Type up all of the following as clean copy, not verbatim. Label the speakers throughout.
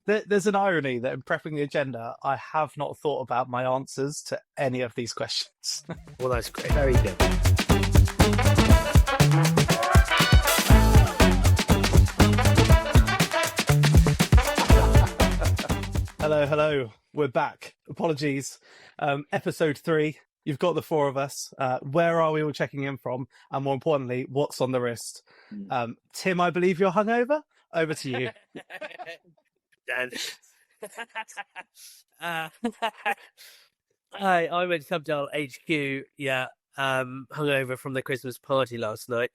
Speaker 1: there's an irony that in prepping the agenda, I have not thought about my answers to any of these questions.
Speaker 2: Well, that's great.
Speaker 3: Very good.
Speaker 1: Hello. We're back. Apologies. Episode 3. You've got the 4 of us. Where are we all checking in from? And more importantly, what's on the wrist? Tim, I believe you're hungover. Over to you.
Speaker 2: Dan. Hi, I'm at Subdial HQ. Yeah, hungover from the Christmas party last night.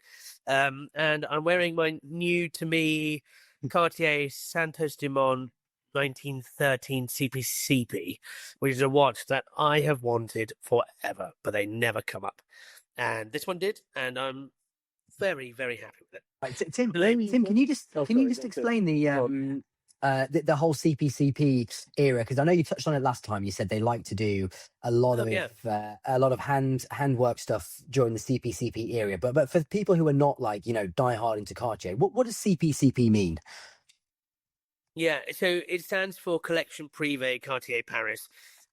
Speaker 2: And I'm wearing my new to me Cartier Santos Dumont 1913 CPCP, which is a watch that I have wanted forever, but they never come up. And this one did, and I'm very, very happy with it.
Speaker 3: Right, Tim, can you just explain the whole CPCP era? Because I know you touched on it last time. You said they like to do a lot of handwork stuff during the CPCP era. But for people who are not die hard into Cartier, what does CPCP mean?
Speaker 2: Yeah, so it stands for Collection Privé Cartier Paris.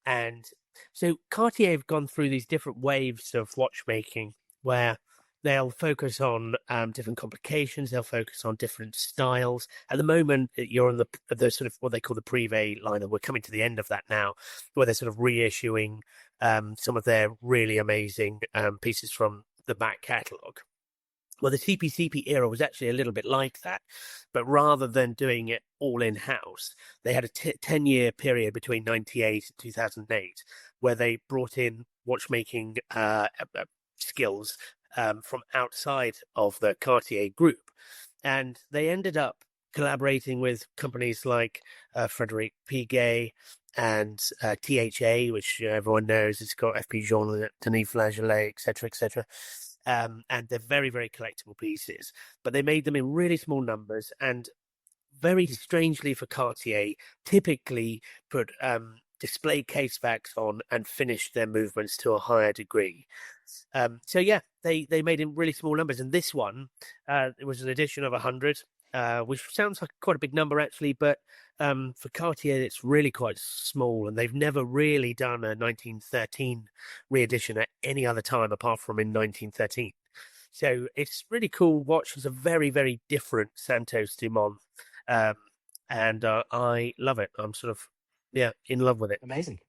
Speaker 2: And so Cartier have gone through these different waves of watchmaking where they'll focus on different complications, they'll focus on different styles. At the moment, you're on the sort of what they call the Privé line, and we're coming to the end of that now, where they're sort of reissuing some of their really amazing pieces from the back catalogue. Well, the CPCP era was actually a little bit like that, but rather than doing it all in-house, they had a 10-year period between 98 and 2008 where they brought in watchmaking skills from outside of the Cartier group. And they ended up collaborating with companies like Frederic Piguet and THA, which everyone knows. It's got FP Journe, Denis Flageolet, etc., etc. And they're very, very collectible pieces, but they made them in really small numbers and very strangely for Cartier, typically put display case backs on and finished their movements to a higher degree. So yeah, they made in really small numbers. And this one, it was an edition of 100, which sounds like quite a big number actually, but for Cartier, it's really quite small, and they've never really done a 1913 re-edition at any other time apart from in 1913. So it's really cool watch. It's a very, very different Santos Dumont, and I love it. I'm sort of, in love with it.
Speaker 3: Amazing.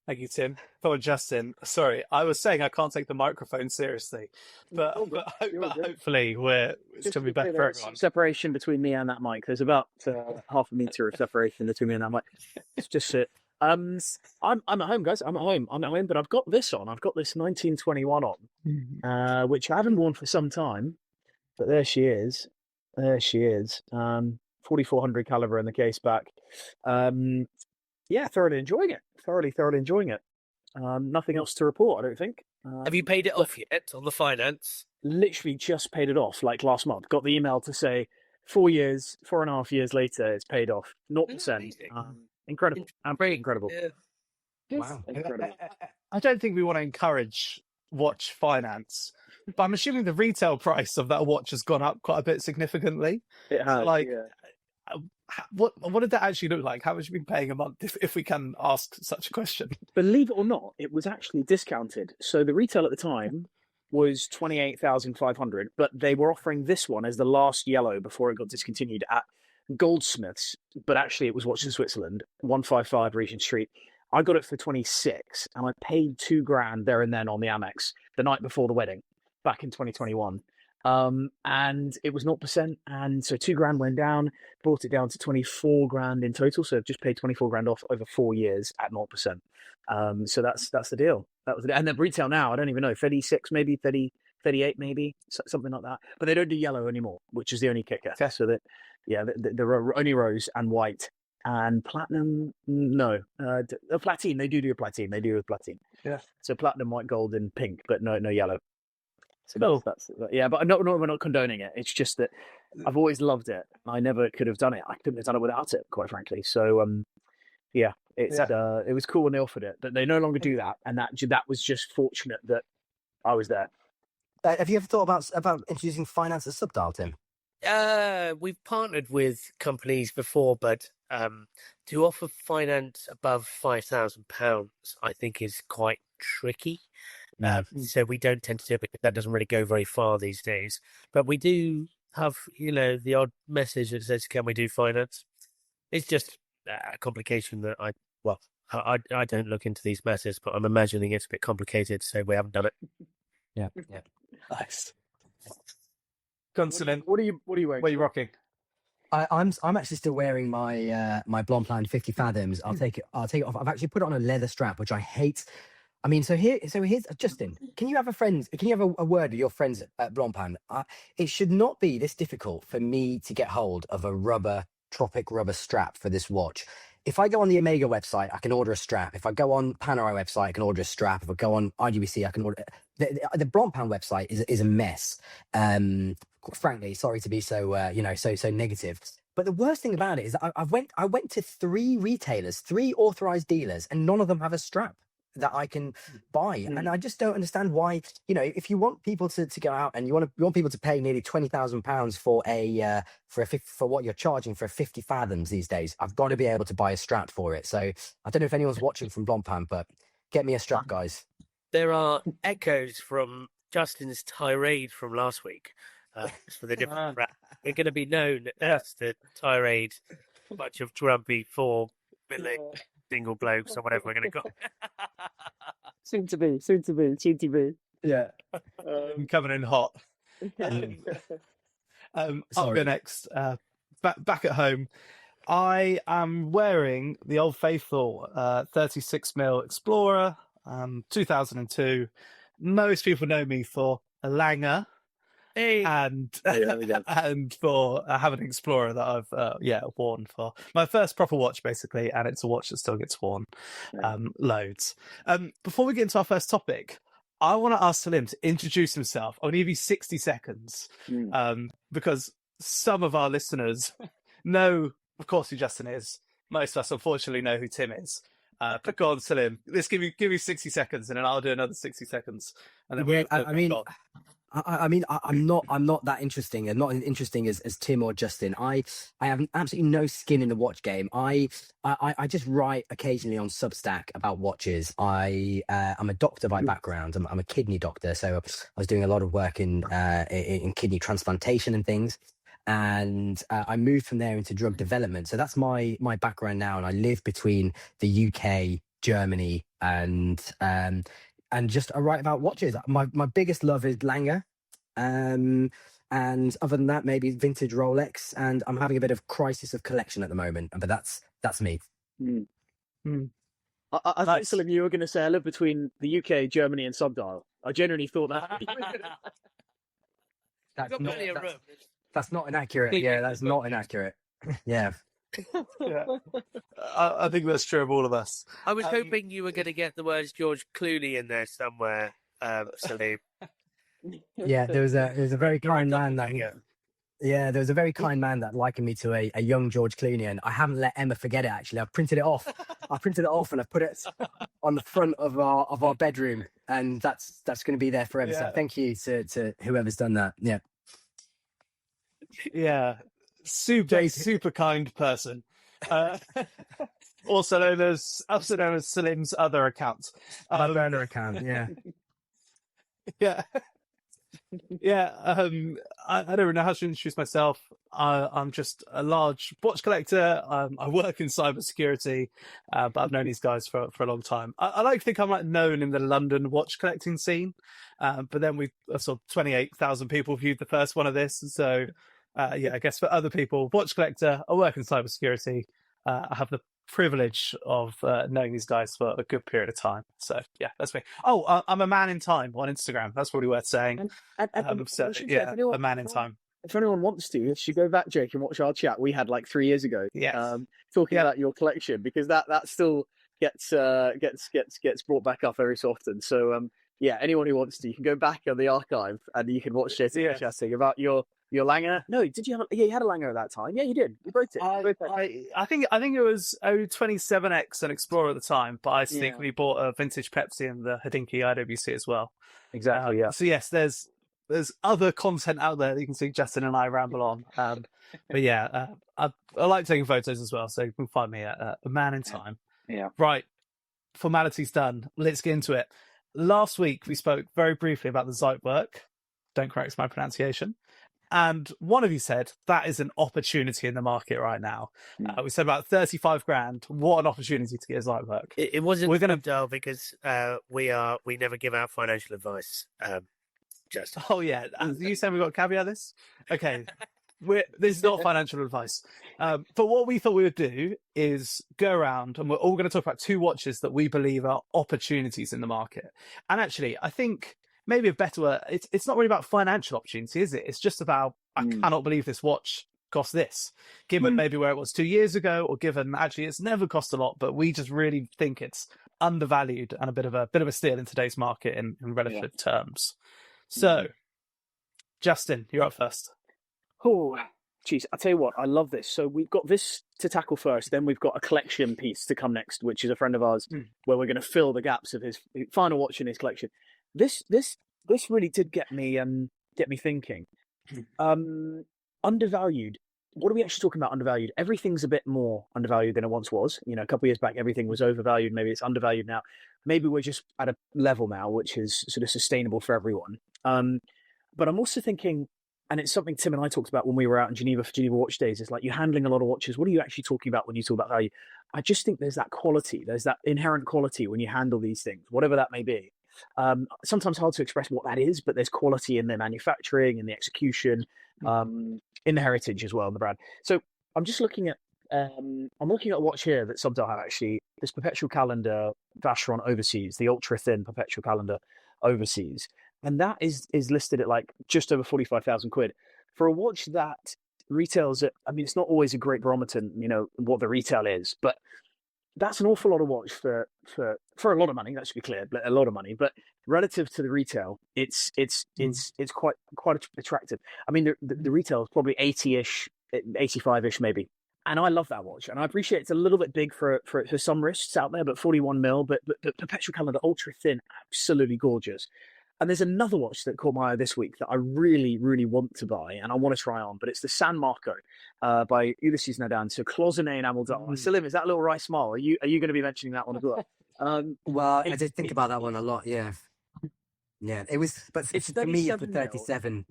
Speaker 1: Thank you, Tim. Oh, Justin, sorry, I was saying I can't take the microphone seriously, but hopefully it's going to be better for everyone.
Speaker 4: Separation between me and that mic. There's about half a meter of separation between me and that mic. It's just sit. I'm at home, guys. I'm at home, but I've got this on. I've got this 1921 on, which I haven't worn for some time, but there she is. 4400 caliber in the case back. Thoroughly enjoying it. Thoroughly enjoying it. Nothing else to report, I don't think.
Speaker 2: Have you paid it off yet on the finance?
Speaker 4: Literally just paid it off like last month. Got the email to say 4.5 years later, it's paid off. 0%. Incredible. Very incredible.
Speaker 2: Yeah.
Speaker 3: Wow.
Speaker 4: Incredible.
Speaker 1: I don't think we want to encourage watch finance, but I'm assuming the retail price of that watch has gone up quite a bit significantly.
Speaker 4: It has.
Speaker 1: What did that actually look like? How much have you been paying a month, if we can ask such a question?
Speaker 4: Believe it or not, it was actually discounted. So the retail at the time was 28,500, but they were offering this one as the last yellow before it got discontinued at Goldsmiths. But actually, it was Watches in Switzerland, 155 Regent Street. I got it for 26, and I paid $2,000 there and then on the Amex the night before the wedding back in 2021. And it was 0%, and so $2,000 went down, brought it down to $24,000 in total. So I've just paid $24,000 off over 4 years at 0%. So that's the deal. That was the deal. And then retail now, I don't even know, 36 maybe, 30, 38 maybe, something like that. But they don't do yellow anymore, which is the only kicker. Okay. So that there are only rose and white and platinum. No, platinum. They do a platinum. They do a platinum.
Speaker 1: Yeah.
Speaker 4: So platinum, white, gold, and pink, but no yellow. So that's but we're not condoning it. It's just that I've always loved it. I never could have done it. I couldn't have done it without it, quite frankly. So it was cool when they offered it, but they no longer do that, and that was just fortunate that I was there.
Speaker 3: Have you ever thought about introducing finance as Subdial, Tim?
Speaker 2: We've partnered with companies before, but to offer finance above £5,000, I think is quite tricky. So we don't tend to do it because that doesn't really go very far these days. But we do have, the odd message that says, "Can we do finance?" It's just a complication that I don't look into these matters, but I'm imagining it's a bit complicated, so we haven't done it.
Speaker 3: Yeah.
Speaker 1: Nice. Consulin,
Speaker 4: What are you wearing?
Speaker 1: what are you rocking?
Speaker 3: I'm actually still wearing my my Blancpain 50 Fathoms. I'll take it off. I've actually put it on a leather strap, which I hate. I mean, so here's Justin. Can you have a word with your friends at Blancpain? It should not be this difficult for me to get hold of a Tropic rubber strap for this watch. If I go on the Omega website, I can order a strap. If I go on Panerai website, I can order a strap. If I go on IWC, I can order. The Blancpain website is a mess. Frankly, sorry to be so so negative. But the worst thing about it is that I went to 3 retailers, 3 authorized dealers, and none of them have a strap that I can buy. And I just don't understand why, if you want people to go out and you want people to pay nearly £20,000 for what you're charging for a 50 Fathoms these days, I've got to be able to buy a strap for it. So I don't know if anyone's watching from Blancpain, but get me a strap, guys.
Speaker 2: There are echoes from Justin's tirade from last week. For the different we're going to be known as the tirade, bunch of grumpy 4 single blokes or whatever we're going to call.
Speaker 4: Soon to be.
Speaker 1: Yeah. Coming in hot. I'll go next. Back at home, I am wearing the Old Faithful 36mm Explorer, 2002. Most people know me for a Langer.
Speaker 2: Hey.
Speaker 1: And for having an Explorer that I've worn for my first proper watch, basically, and it's a watch that still gets worn loads. Before we get into our first topic, I want to ask Salim to introduce himself. I'll give you 60 seconds because some of our listeners know, of course, who Justin is. Most of us, unfortunately, know who Tim is. But go on, Salim. Let's give you 60 seconds, and then I'll do another 60 seconds, and then
Speaker 3: I'm not that interesting, and not as interesting as Tim or Justin. I have absolutely no skin in the watch game. I just write occasionally on Substack about watches. I'm a doctor by background. I'm a kidney doctor, so I was doing a lot of work in kidney transplantation and things. And I moved from there into drug development. So that's my background now, and I live between the UK, Germany, and just I write about watches. My biggest love is Langer, and other than that, maybe vintage Rolex. And I'm having a bit of crisis of collection at the moment, but that's me.
Speaker 4: I thought, Salim, you were going to say I live between the UK, Germany, and Sundial. I genuinely thought that.
Speaker 3: That's not inaccurate. Yeah, that's not inaccurate. Yeah.
Speaker 1: Yeah. I think that's true of all of us.
Speaker 2: I was hoping you were going to get the words George Clooney in there somewhere, Salim.
Speaker 3: Yeah, there was a very kind man that. Yeah, there was a very kind man that likened me to a young George Clooney, and I haven't let Emma forget it. Actually, I've printed it off. And I've put it on the front of our bedroom, and that's going to be there forever. Yeah. So thank you to whoever's done that. Yeah.
Speaker 1: Yeah, super kind person. Also known as Salim's other account.
Speaker 3: My burner account, yeah.
Speaker 1: Yeah. Yeah, I don't really know how to introduce myself. I'm just a large watch collector. I work in cybersecurity, but I've known these guys for a long time. I like to think I'm known in the London watch collecting scene, but then we sort of 28,000 people viewed the first one of this. So, I guess for other people, watch collector, I work in cybersecurity. I have the privilege of knowing these guys for a good period of time. So yeah, that's me. Oh, I'm a man in time on Instagram. That's probably worth saying. A man in time.
Speaker 4: If anyone wants to, you should go back, Jake, and watch our chat we had like 3 years ago.
Speaker 1: Yeah,
Speaker 4: talking about your collection, because that still gets brought back up every so often. So anyone who wants to, you can go back on the archive and you can watch it chatting about your Langer. No, did you have? Yeah, you had a Langer at that time. Yeah, you did. You both did.
Speaker 1: I think it was 027X and Explorer at the time, but I think we bought a vintage Pepsi and the Hodinkee IWC as well.
Speaker 4: Exactly. Yeah.
Speaker 1: So yes, there's there's other content out there that you can see Justin and I ramble on. But yeah, I like taking photos as well, so you can find me at a man in time.
Speaker 4: Yeah.
Speaker 1: Right, formalities done. Let's get into it. Last week we spoke very briefly about the Zeitwerk. Don't correct my pronunciation. And one of you said that is an opportunity in the market right now. We said about 35 grand. What an opportunity to get a Zeitwerk.
Speaker 2: It wasn't
Speaker 1: We're gonna
Speaker 2: Dale, because we never give out financial advice. Just
Speaker 1: Oh yeah, you said we got to caveat this. Okay, this is not financial advice. But what we thought we would do is go around, and we're all going to talk about 2 watches that we believe are opportunities in the market. And actually, I think maybe a better word, it's not really about financial opportunity, is it? It's just about, I cannot believe this watch cost this, given maybe where it was 2 years ago, or given actually it's never cost a lot, but we just really think it's undervalued and a bit of a steal in today's market in relative terms. So, Justin, you're up first.
Speaker 4: Oh, geez, I'll tell you what, I love this. So we've got this to tackle first, then we've got a collection piece to come next, which is a friend of ours, where we're going to fill the gaps of his final watch in his collection. This really did get me thinking. Undervalued. What are we actually talking about undervalued? Everything's a bit more undervalued than it once was. You know, a couple of years back, everything was overvalued. Maybe it's undervalued now. Maybe we're just at a level now which is sort of sustainable for everyone. But I'm also thinking, and it's something Tim and I talked about when we were out in Geneva for Geneva Watch Days, is like, you're handling a lot of watches. What are you actually talking about when you talk about value? I just think there's that quality. There's that inherent quality when you handle these things, whatever that may be. Sometimes hard to express what that is, but there's quality in the manufacturing, in the execution, in the heritage as well, in the brand. So I'm just looking at a watch here that Subdal have, actually, this perpetual calendar Vacheron overseas, the ultra thin perpetual calendar overseas, and that is listed at like just over 45,000 quid for a watch that retails at, I mean, it's not always a great barometer, you know, what the retail is, but that's an awful lot of watch for a lot of money. That should be clear, but a lot of money. But relative to the retail, it's quite attractive. I mean, the retail is probably 80-ish, 85-ish maybe. And I love that watch, and I appreciate it's a little bit big for some wrists out there, but 41 mil, but perpetual calendar, ultra thin, absolutely gorgeous. And there's another watch that caught my eye this week that I really, really want to buy and I want to try on, but it's the San Marco by IWC Da Vinci. So cloisonné enamel dial. Salim, is that little wry smile? Are you going to be mentioning that one as well?
Speaker 3: Well, I did think about that one a lot. Yeah, it was, but
Speaker 4: it's
Speaker 3: for me, for 37.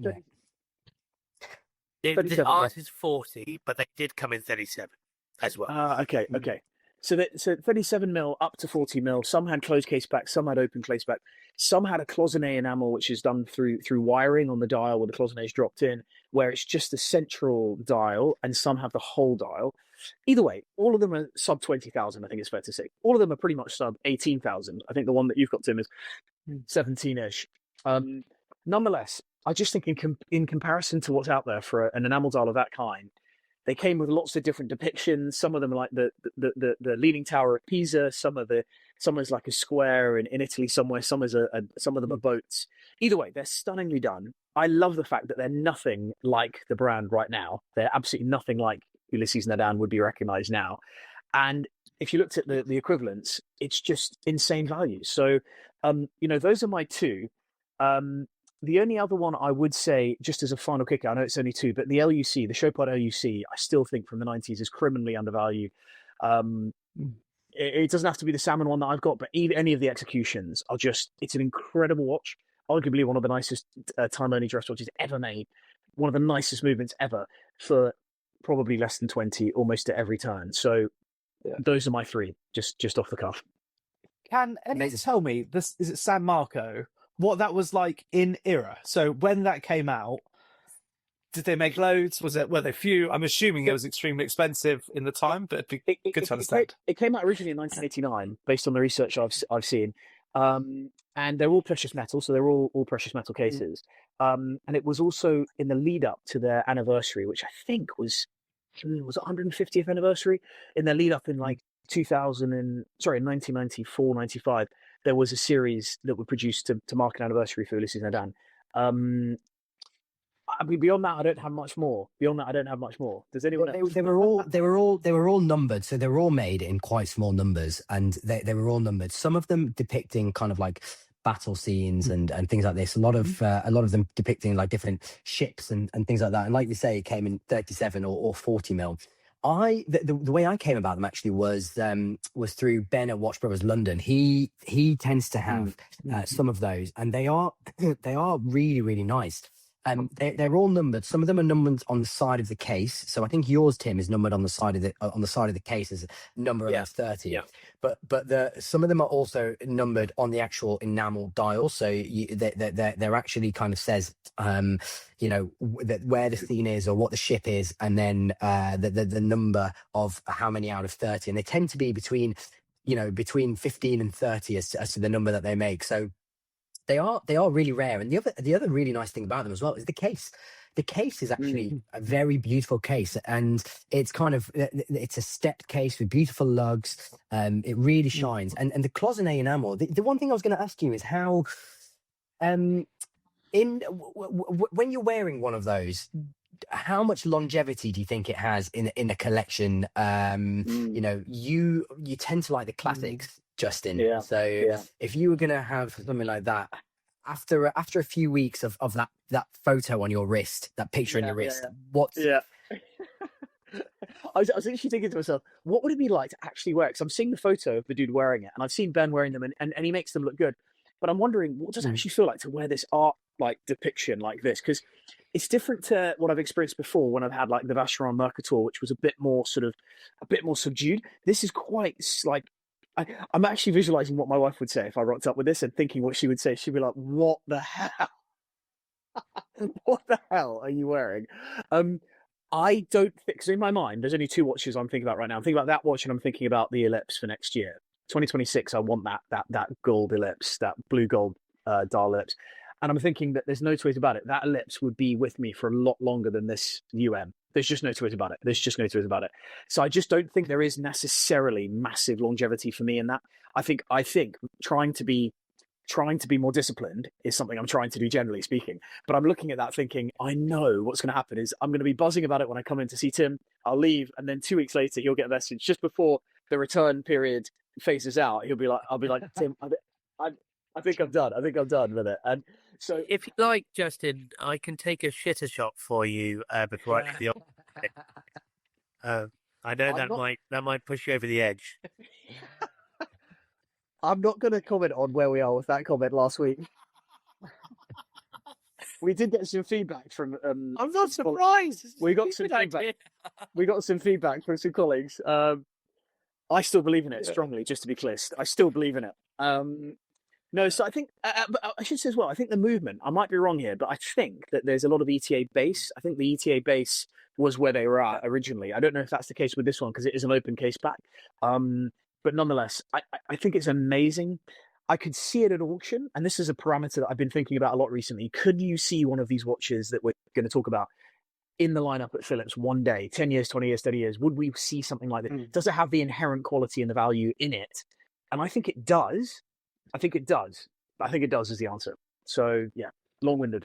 Speaker 2: Ours is 40, but they did come in 37 as well.
Speaker 4: Okay. So 37 mil up to 40 mil. Some had closed case back, some had open case back. Some had a cloisonné enamel, which is done through wiring on the dial where the cloisonné is dropped in, where it's just the central dial, and some have the whole dial. Either way, all of them are sub 20,000, I think it's fair to say. All of them are pretty much sub 18,000. I think the one that you've got, Tim, is 17-ish. Nonetheless, I just think in comparison to what's out there for an enamel dial of that kind, they came with lots of different depictions. Some of them are like the Leaning Tower of Pisa. Some is like a square in Italy somewhere. Some of them are boats. Either way, they're stunningly done. I love the fact that they're nothing like the brand right now. They're absolutely nothing like IWC Da Vinci would be recognized now. And if you looked at the equivalents, it's just insane value. So, those are my 2. The only other one I would say, just as a final kicker, I know it's only 2, but the LUC, the Chopard LUC, I still think from the 90s is criminally undervalued. It doesn't have to be the salmon one that I've got, but any of the executions are it's an incredible watch. Arguably one of the nicest time-only dress watches ever made. One of the nicest movements ever for probably less than 20, almost at every turn. So those are my 3, just off the cuff.
Speaker 1: Can anyone tell me, is it San Marco, what that was like in era? So when that came out, did they make loads? Were they few? I'm assuming it was extremely expensive in the time, but it'd be good to understand.
Speaker 4: It came out originally in 1989, based on the research I've seen. And they're all precious metal, so they're all precious metal cases. And it was also in the lead up to their anniversary, which I think was it 150th anniversary? In their lead up in like 1994, 95. There was a series that were produced to mark an anniversary for IWC Da Vinci. I mean, beyond that, I don't have much more. Does anyone else?
Speaker 3: They were all numbered, so they were all made in quite small numbers, and they were all numbered. Some of them depicting kind of like battle scenes and things like this. A lot of them depicting like different ships and things like that. And like you say, it came in 37 or 40 mil. The way I came about them actually was through Ben at Watch Brothers London. He tends to have some of those, and they are really, really nice. They're all numbered. Some of them are numbered on the side of the case. So I think yours, Tim, is numbered on the side of the case as number 30.
Speaker 4: Yeah.
Speaker 3: But some of them are also numbered on the actual enamel dial. So they're actually kind of says where the scene is or what the ship is, and then the number of how many out of 30. And they tend to be between 15 and 30 as to the number that they make. So they are really rare. And the other really nice thing about them as well is the case. The case is actually a very beautiful case, and it's a stepped case with beautiful lugs. It really shines. And the cloisonné enamel. The one thing I was going to ask you is how, when you're wearing one of those, how much longevity do you think it has in a collection? You tend to like the classics, Justin.
Speaker 4: Yeah.
Speaker 3: So if you were going to have something like that, after a few weeks of that photo on your wrist, that picture on your wrist, what's
Speaker 4: I was actually thinking to myself, what would it be like to actually wear it? Because I'm seeing the photo of the dude wearing it, and I've seen Ben wearing them, and he makes them look good. But I'm wondering, what does it actually feel like to wear this art like depiction like this? Because it's different to what I've experienced before when I've had like the Vacheron Mercator, which was a bit more subdued. This is quite like, I'm actually visualizing what my wife would say if I rocked up with this, and thinking what she would say. She'd be like, "What the hell? What the hell are you wearing?" I don't think, because in my mind, there's only two watches I'm thinking about right now. I'm thinking about that watch, and I'm thinking about the ellipse for next year, 2026. I want that gold ellipse, that blue gold dial ellipse, and I'm thinking that there's no two ways about it. That ellipse would be with me for a lot longer than this There's just no two ways about it. So I just don't think there is necessarily massive longevity for me in that. I think trying to be more disciplined is something I'm trying to do, generally speaking. But I'm looking at that thinking, I know what's going to happen is I'm going to be buzzing about it when I come in to see Tim. I'll leave, and then 2 weeks later he'll get a message just before the return period phases out. I'll be like, Tim, I think I'm done. I think I'm done with it. And so,
Speaker 2: if you like, Justin, I can take a shitter shot for you before I do the I know that might push you over the edge.
Speaker 4: I'm not going to comment on where we are with that comment last week. We did get some feedback from.
Speaker 2: I'm not surprised.
Speaker 4: We got some feedback. We got some feedback from some colleagues. I still believe in it strongly. Just to be clear, I still believe in it. No, so I think but I should say as well, I think the movement, I might be wrong here, but I think that there's a lot of ETA base. I think the ETA base was where they were at originally. I don't know if that's the case with this one because it is an open case back. But nonetheless, I think it's amazing. I could see it at auction, and this is a parameter that I've been thinking about a lot recently. Could you see one of these watches that we're going to talk about in the lineup at Philips one day, 10 years, 20 years, 30 years? Would we see something like that? Does it have the inherent quality and the value in it? And I think it does. I think it does is the answer. So yeah, long-winded.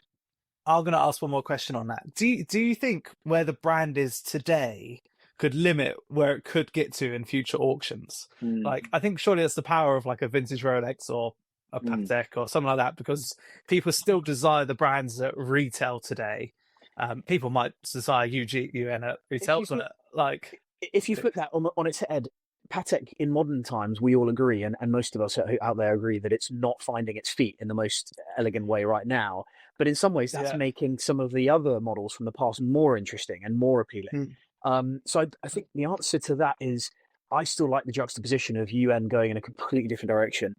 Speaker 1: I'm going to ask one more question on that. Do you think where the brand is today could limit where it could get to in future auctions? Like, I think surely it's the power of like a vintage Rolex or a Patek or something like that, because people still desire the brands at retail today. People might desire UN at retail.
Speaker 4: If you flip that on its head, Patek in modern times, we all agree, and most of us out there agree, that it's not finding its feet in the most elegant way right now. But in some ways, that's making some of the other models from the past more interesting and more appealing. So I think the answer to that is, I still like the juxtaposition of UN going in a completely different direction.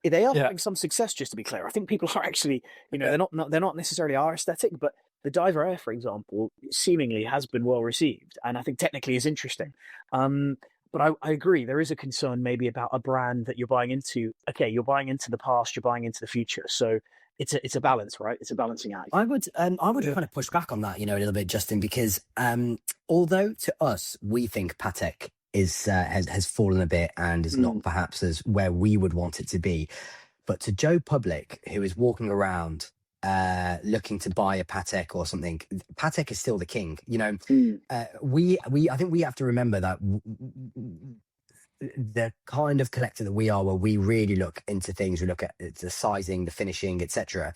Speaker 4: They are having some success, just to be clear. I think people are actually, they're not necessarily our aesthetic, but the Diver Air, for example, seemingly has been well received, and I think technically is interesting. But I agree, there is a concern maybe about a brand that you're buying into. Okay, you're buying into the past, you're buying into the future. So it's a balance, right? It's a balancing act.
Speaker 3: I would kind of push back on that, a little bit, Justin, because although to us we think Patek has fallen a bit and is not perhaps as where we would want it to be, but to Joe Public, who is walking around looking to buy a Patek or something, Patek is still the king. I think we have to remember that the kind of collector that we are, where we really look into things, we look at the sizing, the finishing, etc.,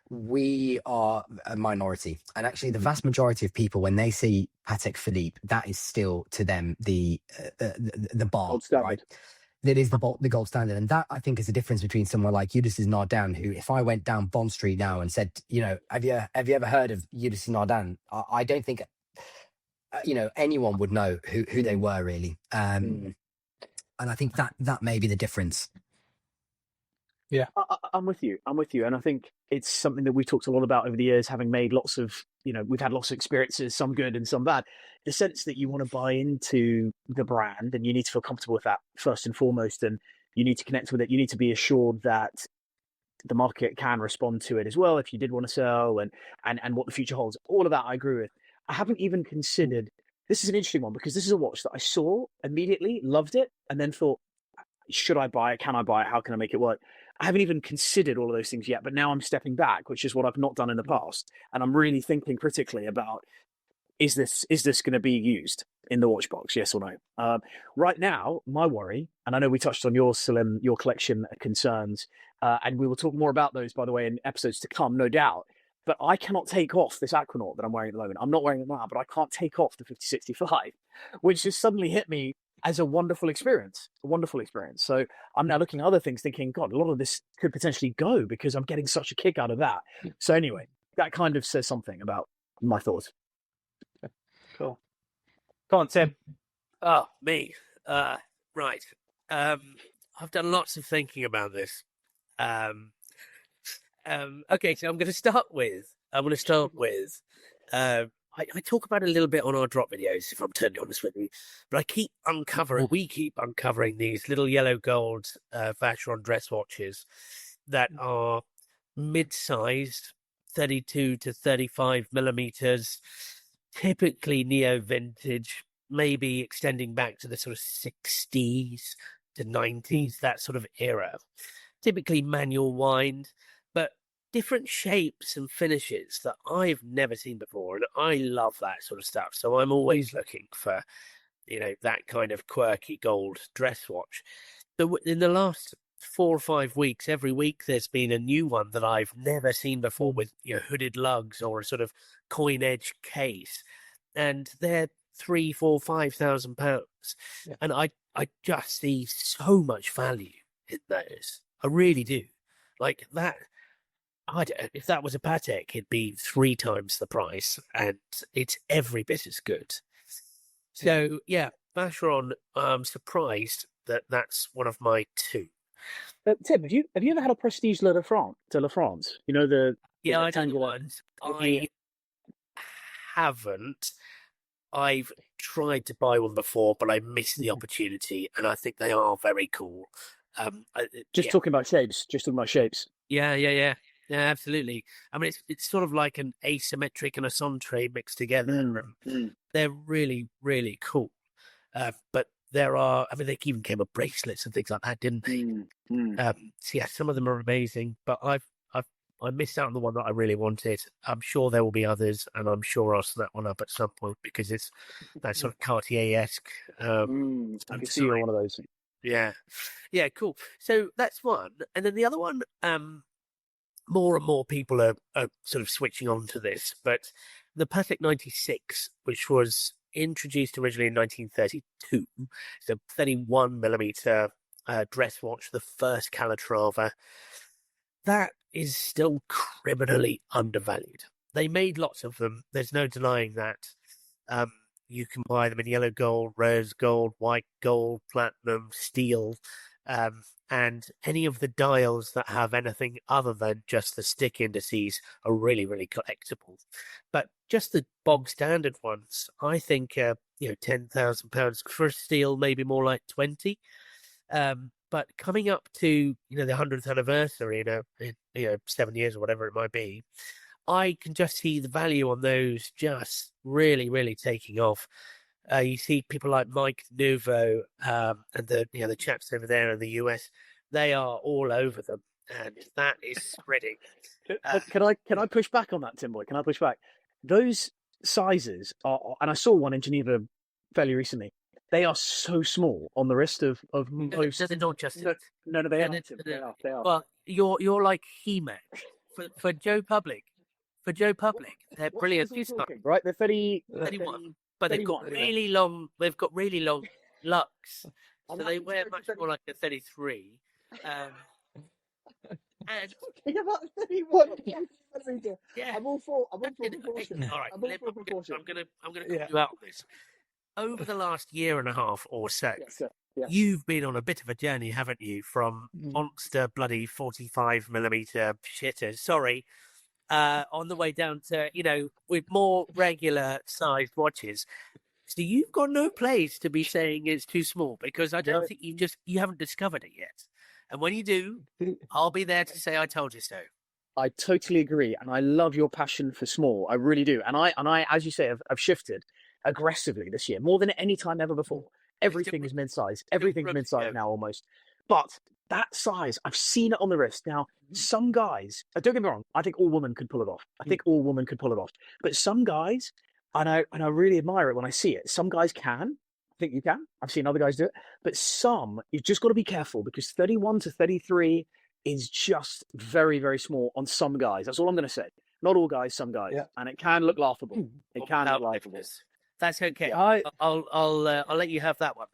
Speaker 3: we are a minority. And actually the vast majority of people, when they see Patek Philippe, that is still to them the bar,
Speaker 4: Gold standard.
Speaker 3: right? That is the gold standard. And that, I think, is the difference between someone like Ulysses Nardin, who, if I went down Bond Street now and said, have you ever heard of Ulysses Nardin, I don't think anyone would know who they were, really. And I think that may be the difference.
Speaker 1: Yeah,
Speaker 4: I'm with you. And I think it's something that we've talked a lot about over the years, having made lots of, we've had lots of experiences, some good and some bad. The sense that you want to buy into the brand and you need to feel comfortable with that first and foremost, and you need to connect with it. You need to be assured that the market can respond to it as well if you did want to sell, and what the future holds. All of that I agree with. I haven't even considered, this is an interesting one, because this is a watch that I saw immediately, loved it, and then thought, should I buy it? Can I buy it? How can I make it work? I haven't even considered all of those things yet, but now I'm stepping back, which is what I've not done in the past. And I'm really thinking critically about, is this going to be used in the watch box? Yes or no? Right now, my worry, and I know we touched on your collection concerns, and we will talk more about those, by the way, in episodes to come, no doubt. But I cannot take off this Aquanaut that I'm wearing at the moment. I'm not wearing it now, but I can't take off the 5065, which just suddenly hit me as a wonderful experience. So I'm now looking at other things thinking, God, a lot of this could potentially go because I'm getting such a kick out of that. So anyway, that kind of says something about my thoughts.
Speaker 1: cool. Go on, Tim.
Speaker 2: Oh, me. Right. I've done lots of thinking about this. Okay, so I'm going to start with, I talk about it a little bit on our drop videos, if I'm totally honest with you, but we keep uncovering these little yellow gold Vacheron dress watches that are mid-sized, 32 to 35 millimeters, typically neo-vintage, maybe extending back to the sort of 60s to 90s, that sort of era. Typically manual wind, but different shapes and finishes that I've never seen before, and I love that sort of stuff. So I'm always looking for, that kind of quirky gold dress watch. In the last 4 or 5 weeks, every week there's been a new one that I've never seen before, with hooded lugs or a sort of coin edge case, and they're £3,000, £4,000, £5,000, and I just see so much value in those. I really do. Like that. If that was a Patek, it'd be 3 times the price, and it's every bit as good. So yeah, Vacheron, I'm surprised that that's one of my 2.
Speaker 4: Tim, have you ever had a Prestige La France? The
Speaker 2: Yeah, I
Speaker 4: rectangular
Speaker 2: ones. I haven't. I've tried to buy one before, but I missed the opportunity, and I think they are very cool.
Speaker 4: Talking about shapes.
Speaker 2: Yeah, absolutely. I mean, it's sort of like an asymmetric and a centre mixed together. They're really, really cool. But there are, they even came with bracelets and things like that, didn't they? So yeah, some of them are amazing, but I missed out on the one that I really wanted. I'm sure there will be others, and I'm sure I'll snap one up at some point, because it's that sort of Cartier-esque.
Speaker 4: I can see you're one of those.
Speaker 2: Yeah, cool. So that's one, and then the other one. More and more people are sort of switching on to this, but the Patek 96, which was introduced originally in 1932, it's a 31 millimeter dress watch, the first Calatrava, that is still criminally undervalued. They made lots of them. There's no denying that. You can buy them in yellow gold, rose gold, white gold, platinum, steel, and any of the dials that have anything other than just the stick indices are really, really collectible. But just the bog standard ones, I think, £10,000 for steel, maybe more like 20. But coming up to the 100th anniversary, in 7 years or whatever it might be, I can just see the value on those just really, really taking off. You see people like Mike Nouveau and the chaps over there in the US, they are all over them, and that is spreading.
Speaker 4: Can I push back on that, Tim Boy? Can I push back? Those sizes are, and I saw one in Geneva fairly recently. They are so small on the wrist of most.
Speaker 2: Does it not, Justin?
Speaker 4: No, they
Speaker 2: And
Speaker 4: are.
Speaker 2: it-
Speaker 4: They are. They are.
Speaker 2: Well, you're like He-Man for Joe Public. For Joe Public, they're brilliant.
Speaker 4: Right, they're
Speaker 2: 31, but they've got
Speaker 4: 31,
Speaker 2: really long. They've got really long lux, so they wear much more like a 33. And
Speaker 4: Talking about 31.
Speaker 2: yeah,
Speaker 4: I'm all for
Speaker 2: proportion. All right,
Speaker 4: I'm all for proportion.
Speaker 2: I'm gonna call you out on this. Over the last year and a half or so,
Speaker 4: Yes, sir. Yeah.
Speaker 2: you've been on a bit of a journey, haven't you? From monster bloody 45mm shitters. Sorry. On the way down to, with more regular sized watches. So you've got no place to be saying it's too small, because I don't think you haven't discovered it yet. And when you do, I'll be there to say I told you so.
Speaker 4: I totally agree, and I love your passion for small. I really do. And I, as you say, I've shifted aggressively this year, more than any time ever before. Everything is mid-size. Everything's mid-size now, almost. But that size, I've seen it on the wrist. Now, some guys, don't get me wrong, I think all women could pull it off. I think all women could pull it off. But some guys, and I really admire it when I see it. Some guys can. I think you can. I've seen other guys do it. But some, you've just got to be careful, because 31 to 33 is just very, very small on some guys. That's all I'm going to say. Not all guys, some guys. Yeah. And it can look laughable. It can look laughable.
Speaker 2: That's okay.
Speaker 4: Yeah,
Speaker 2: I'll let you have that one.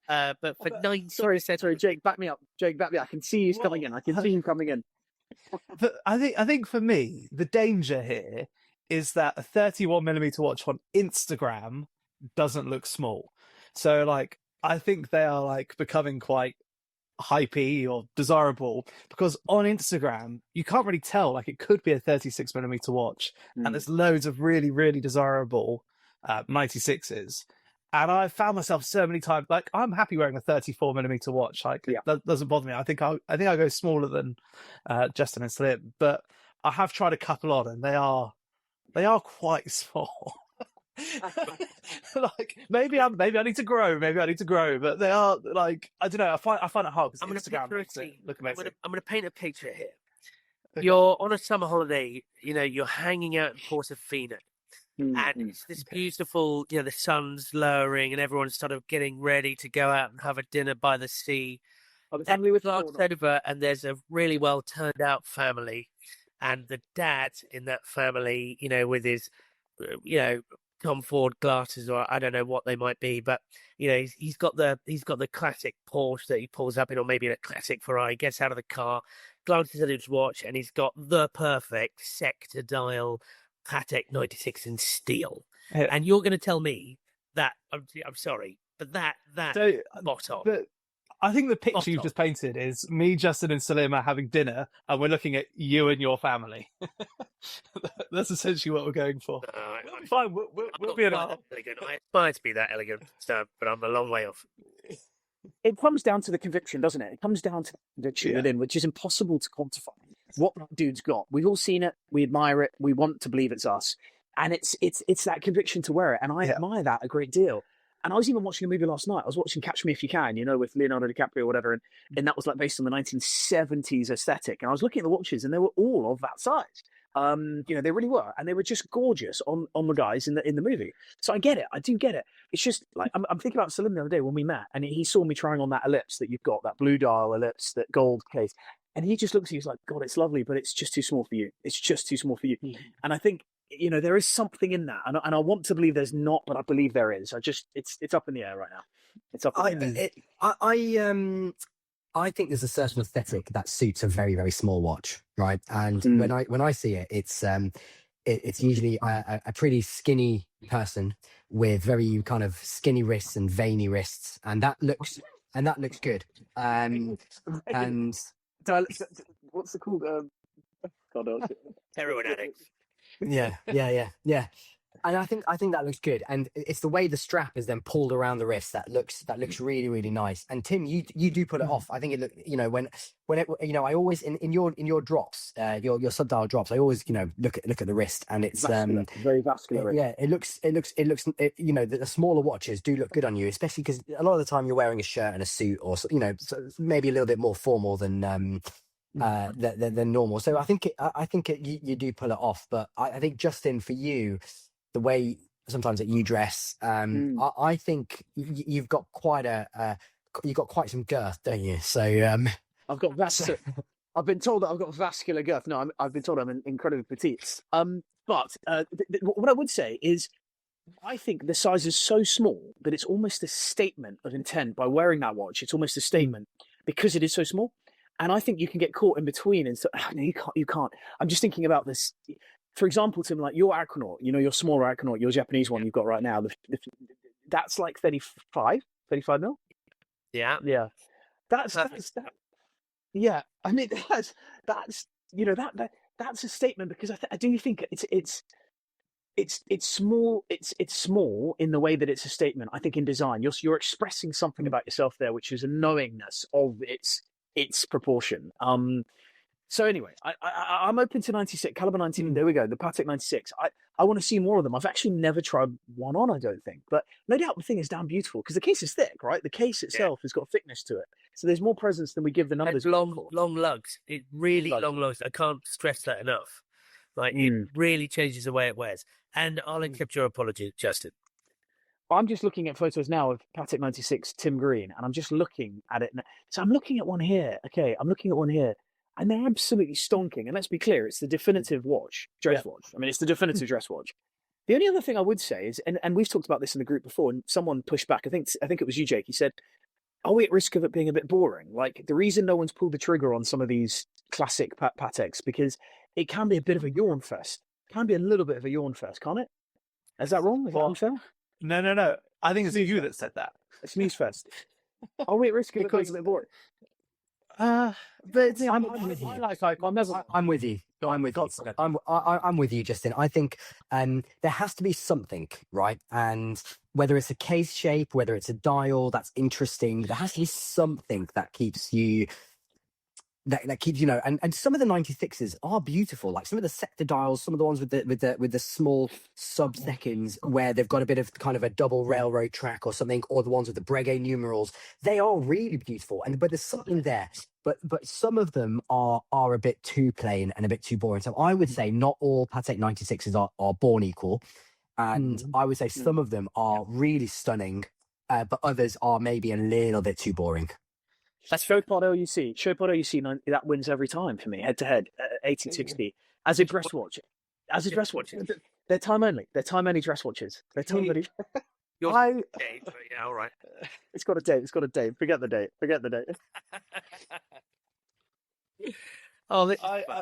Speaker 2: But for 9,
Speaker 4: sorry, Jake, back me up. Jake, back me up. I can see you coming in. I can see him coming in.
Speaker 1: But I think for me, the danger here is that a 31mm watch on Instagram doesn't look small. So like, I think they are like becoming quite hypey or desirable, because on Instagram you can't really tell. Like, it could be a 36mm watch, and there's loads of really, really desirable 96s. And I found myself so many times, like, I'm happy wearing a 34mm watch. Like, that doesn't bother me. I think I go smaller than Justin and Slim, but I have tried a couple on, and they are quite small. Like, maybe I need to grow. But they are, like, I don't know. I find it hard, because Instagram makes it look amazing.
Speaker 2: I'm going to paint a picture here. Okay. You're on a summer holiday. You're hanging out in Portofino. And it's this beautiful, the sun's lowering and everyone's sort of getting ready to go out and have a dinner by the sea.
Speaker 4: The family with
Speaker 2: over, and there's a really well turned out family, and the dad in that family, with his, Tom Ford glasses, or I don't know what they might be, but he's got the classic Porsche that he pulls up in, or maybe a classic Ferrari. Gets out of the car, glances at his watch, and he's got the perfect sector dial Patek 96 in steel. Yeah. And you're going to tell me that I'm sorry, but that bottom.
Speaker 1: But I think the picture you've just painted is me, Justin, and Salim are having dinner, and we're looking at you and your family. That's essentially what we're going for. Fine, we'll be
Speaker 2: elegant. I aspire to be that elegant, but I'm a long way off.
Speaker 4: It comes down to the conviction, doesn't it? It comes down to the tune in, which is impossible to quantify. What that dude's got, we've all seen it, we admire it, we want to believe it's us, and it's that conviction to wear it, and I admire that a great deal. And I was even watching a movie last night. I was watching Catch Me If You Can, with Leonardo DiCaprio or whatever, and that was like based on the 1970s aesthetic. And I was looking at the watches, and they were all of that size. They really were, and they were just gorgeous on the guys in the movie. So I get it, I do get it. It's just like I'm thinking about Salim the other day when we met, and he saw me trying on that ellipse that you've got, that blue dial ellipse, that gold case. And he just looked at you, he's like, God, it's lovely, but it's just too small for you. It's just too small for you. Mm-hmm. And I think, there is something in that. And I want to believe there's not, but I believe there is. It's up in the air right now. It's up in the air.
Speaker 3: I think there's a certain aesthetic that suits a very, very small watch, right? And when I see it, it's usually a pretty skinny person with very kind of skinny wrists and veiny wrists, and that looks good. And
Speaker 4: what's it called?
Speaker 2: Heroin addicts.
Speaker 3: Yeah. And I think that looks good, and it's the way the strap is then pulled around the wrist that looks really, really nice. And Tim, you do pull it off. I think it look, I always in your drops, your sub-dial drops, I always look at the wrist, and it's
Speaker 4: vascular, very vascular.
Speaker 3: Yeah, it looks the smaller watches do look good on you, especially because a lot of the time you're wearing a shirt and a suit, or so maybe a little bit more formal than normal. So I think you do pull it off. But I think, Justin, for you, the way sometimes at UDress. I think you've got quite some girth, don't you? So
Speaker 4: I've got I've been told that I've got vascular girth. No, I've been told I'm incredibly petite. But what I would say is, I think the size is so small that it's almost a statement of intent. By wearing that watch, it's almost a statement because it is so small. And I think you can get caught in between. And so, no, you can't. I'm just thinking about this. For example, Tim, like your Aquanaut, your smaller Aquanaut, your Japanese one you've got right now, that's like 35 mil.
Speaker 2: Yeah.
Speaker 4: That's yeah. I mean, that's that's a statement, because I do think it's small. It's small in the way that it's a statement. I think in design, you're expressing something about yourself there, which is a knowingness of its proportion. So anyway, I'm open to 96 caliber 19. There we go. The Patek 96. I want to see more of them. I've actually never tried one on, I don't think, but no doubt the thing is damn beautiful because the case is thick, right? The case itself has got thickness to it, so there's more presence than we give the numbers.
Speaker 2: And long lugs. It really long lugs. I can't stress that enough. Like it really changes the way it wears. And I'll accept your apology, Justin.
Speaker 4: I'm just looking at photos now of Patek 96 Tim Green, and I'm just looking at it. So I'm looking at one here. Okay, I'm looking at one here. And they're absolutely stonking. And let's be clear, it's the definitive dress watch. I mean, it's the definitive dress watch. The only other thing I would say is, and we've talked about this in the group before, and someone pushed back. I think it was you, Jake. He said, "Are we at risk of it being a bit boring?" Like the reason no one's pulled the trigger on some of these classic Pateks, because it can be a bit of a yawn fest. It can be a little bit of a yawn fest, can't it? Is that wrong? Is that unfair?
Speaker 1: No. I think it's you that said that.
Speaker 4: A snooze fest. Are we at risk of it being a bit boring?
Speaker 3: But I'm with you. I'm with you, Justin. I think there has to be something, right? And whether it's a case shape, whether it's a dial, that's interesting. There has to be something that keeps you. That keeps and some of the 96s are beautiful, like some of the sector dials, some of the ones with the small sub seconds where they've got a bit of kind of a double railroad track or something, or the ones with the Breguet numerals. They are really beautiful, but there's something there. But some of them are a bit too plain and a bit too boring. So I would say not all Patek 96s are born equal, and I would say some of them are really stunning, but others are maybe a little bit too boring.
Speaker 4: That's Chopard LUC, that wins every time for me, head to head, 1860. As a dress watch, they're time only. They're time only dress watches. They're time only.
Speaker 2: Yeah, all right.
Speaker 4: It's got a date. Forget the date.
Speaker 1: Oh,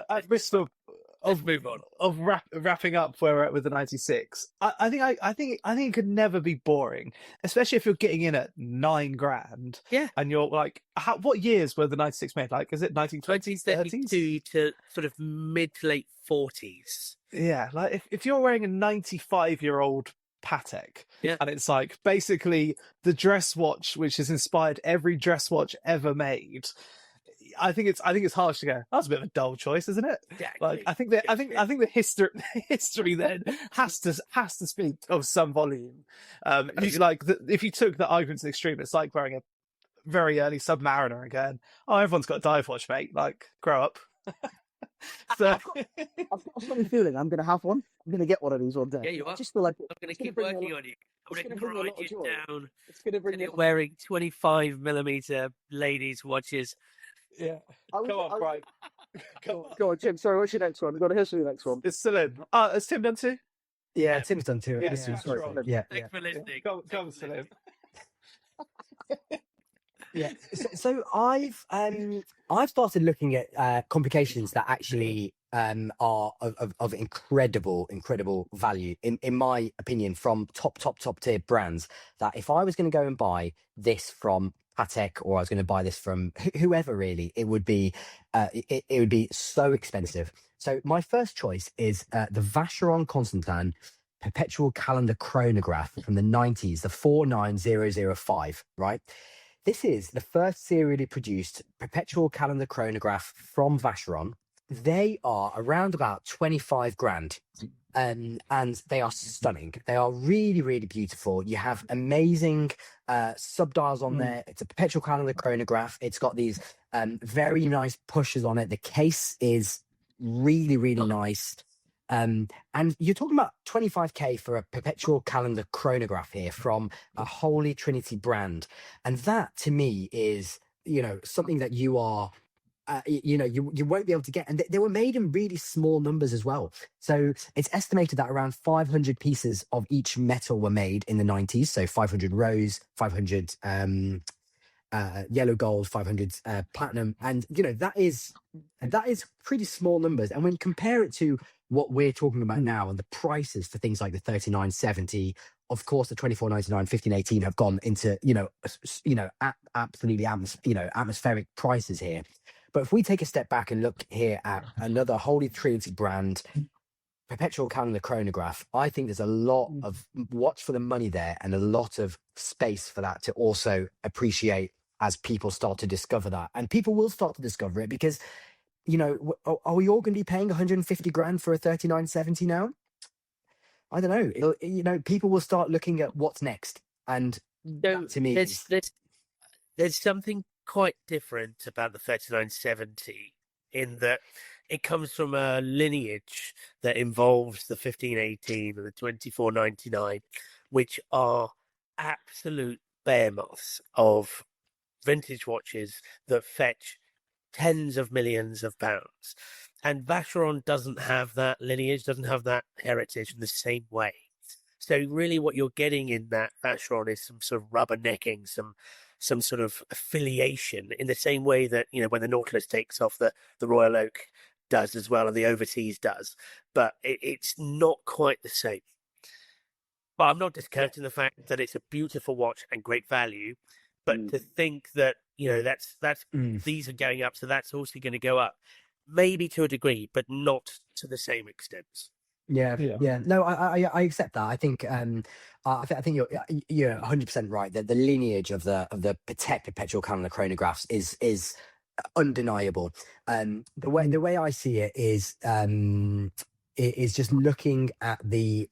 Speaker 1: I've missed
Speaker 2: Let's move on.
Speaker 1: Of wrapping up where we're at with the 96. I think it could never be boring, especially if you're getting in at $9,000.
Speaker 2: Yeah,
Speaker 1: and you're like, what years were the 96 made? Like, is it
Speaker 2: 1932 to sort of mid to late 40s?
Speaker 1: Yeah, like if you're wearing a 95-year-old Patek, and it's like basically the dress watch which has inspired every dress watch ever made. I think it's harsh to go, that's a bit of a dull choice, isn't it?
Speaker 2: Exactly.
Speaker 1: Like I think the history then has to speak of some volume. If you took the argument to the extreme, it's like wearing a very early Submariner again. Oh, everyone's got a dive watch, mate. Like, grow up. So
Speaker 4: I've got a funny feeling I'm going to have one. I'm going to get one of these one day.
Speaker 2: Yeah, you are.
Speaker 4: I just feel like
Speaker 2: I'm going to keep working on you. I'm going to grind you down.
Speaker 4: It's going to bring
Speaker 2: you wearing 25mm ladies' watches.
Speaker 1: Yeah. Come on, Brian.
Speaker 4: Go on, Tim. Sorry, what's your next one? We've got to hear the next one.
Speaker 1: It's still in. Has Tim done too?
Speaker 3: Yeah, Tim's done too.
Speaker 1: Yeah,
Speaker 3: Thanks
Speaker 2: for listening.
Speaker 1: Go on, Salim.
Speaker 3: Yeah. So I've started looking at complications that actually are of incredible value in my opinion, from top tier brands, that if I was going to go and buy this from Patek, or I was going to buy this from whoever, really, it would be so expensive. So my first choice is the Vacheron Constantin Perpetual Calendar Chronograph from the 90s, the 49005, right? This is the first serially produced perpetual calendar chronograph from Vacheron. They are around about 25 grand. And they are stunning. They are really beautiful. You have amazing subdials on there. It's a perpetual calendar chronograph. It's got these very nice pushes on it. The case is really nice. And you're talking about 25k for a perpetual calendar chronograph here from a Holy Trinity brand. And that to me is, something that you are, you won't be able to get. And they were made in really small numbers as well. So it's estimated that around 500 pieces of each metal were made in the 90s. So 500 rose, 500 yellow gold, 500 platinum. And, that is pretty small numbers. And when you compare it to what we're talking about now and the prices for things like the 3970, of course, the 2499, 1518 have gone into, absolutely, atmospheric prices here. But if we take a step back and look here at another Holy Trinity brand, perpetual calendar chronograph, I think there's a lot of watch for the money there and a lot of space for that to also appreciate as people start to discover that. And people will start to discover it because, are we all going to be paying 150 grand for a 3970 now? I don't know. People will start looking at what's next. And that, to me,
Speaker 2: there's something quite different about the 3970 in that it comes from a lineage that involves the 1518 and the 2499, which are absolute behemoths of vintage watches that fetch tens of millions of pounds. And Vacheron doesn't have that lineage, doesn't have that heritage in the same way. So really what you're getting in that Vacheron is some sort of rubbernecking, some sort of affiliation in the same way that, when the Nautilus takes off, the Royal Oak does as well, and the Overseas does. But it's not quite the same. But I'm not discounting the fact that it's a beautiful watch and great value. But to think that, these are going up, so that's also going to go up, maybe to a degree, but not to the same extent.
Speaker 3: Yeah. No, I accept that. I think I think you're 100% right. That the lineage of the Patek perpetual calendar chronographs is undeniable. The way I see it is just looking at the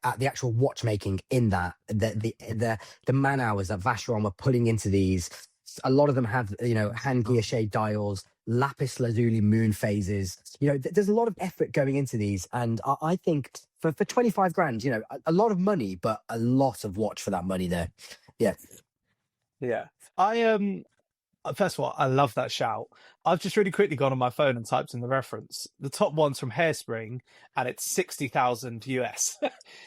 Speaker 3: actual watchmaking in that the man hours that Vacheron were putting into these. A lot of them have hand gear shade dials, lapis lazuli moon phases. There's a lot of effort going into these, and I think for 25 grand, a lot of money, but a lot of watch for that money there.
Speaker 1: Yeah. First of all, I love that shout. I've just really quickly gone on my phone and typed in the reference. The top one's from Hairspring, and it's 60,000 US.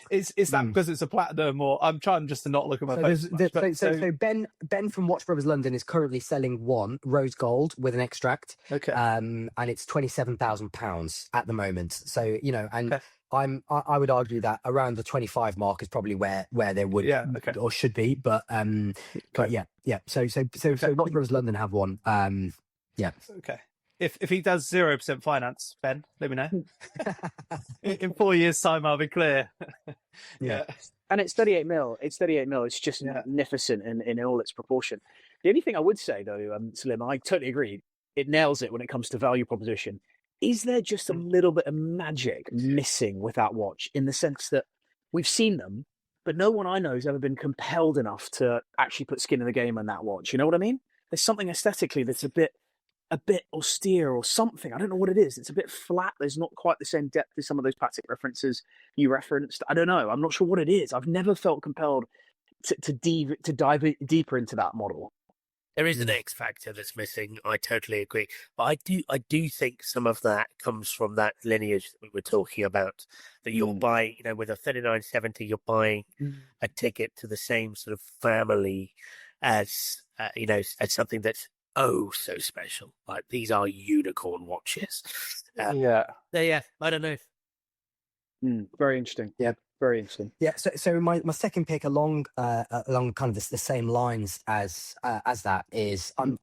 Speaker 1: Is that because it's a platinum, or I'm trying just to not look at my phone?
Speaker 3: So Ben from Watch Brothers London is currently selling one rose gold with an extract.
Speaker 1: Okay.
Speaker 3: And it's £27,000 at the moment. So okay. I would argue that around the 25 mark is probably where they would or should be, but yeah. So Watch Brothers London have one.
Speaker 1: Okay. If he does 0% finance, Ben, let me know. In 4 years' time, I'll be clear.
Speaker 3: Yeah.
Speaker 4: And it's 38 mil. It's just magnificent in all its proportion. The only thing I would say though, Slim, I totally agree. It nails it when it comes to value proposition. Is there just a little bit of magic missing with that watch, in the sense that we've seen them, but no one I know has ever been compelled enough to actually put skin in the game on that watch? You know what I mean? There's something aesthetically that's a bit austere or something. I don't know what it is. It's a bit flat. There's not quite the same depth as some of those Patek references you referenced. I don't know. I'm not sure what it is. I've never felt compelled to dive deeper into that model.
Speaker 2: There is an X factor that's missing. I totally agree. But I do think some of that comes from that lineage that we were talking about, that you'll buy, with a 3970, you're buying a ticket to the same sort of family as, as something that's so special. Like, these are unicorn watches.
Speaker 1: Yeah.
Speaker 2: I don't know.
Speaker 4: Very interesting. Yeah. Very interesting.
Speaker 3: Yeah. So my second pick along kind of the same lines as that is I'm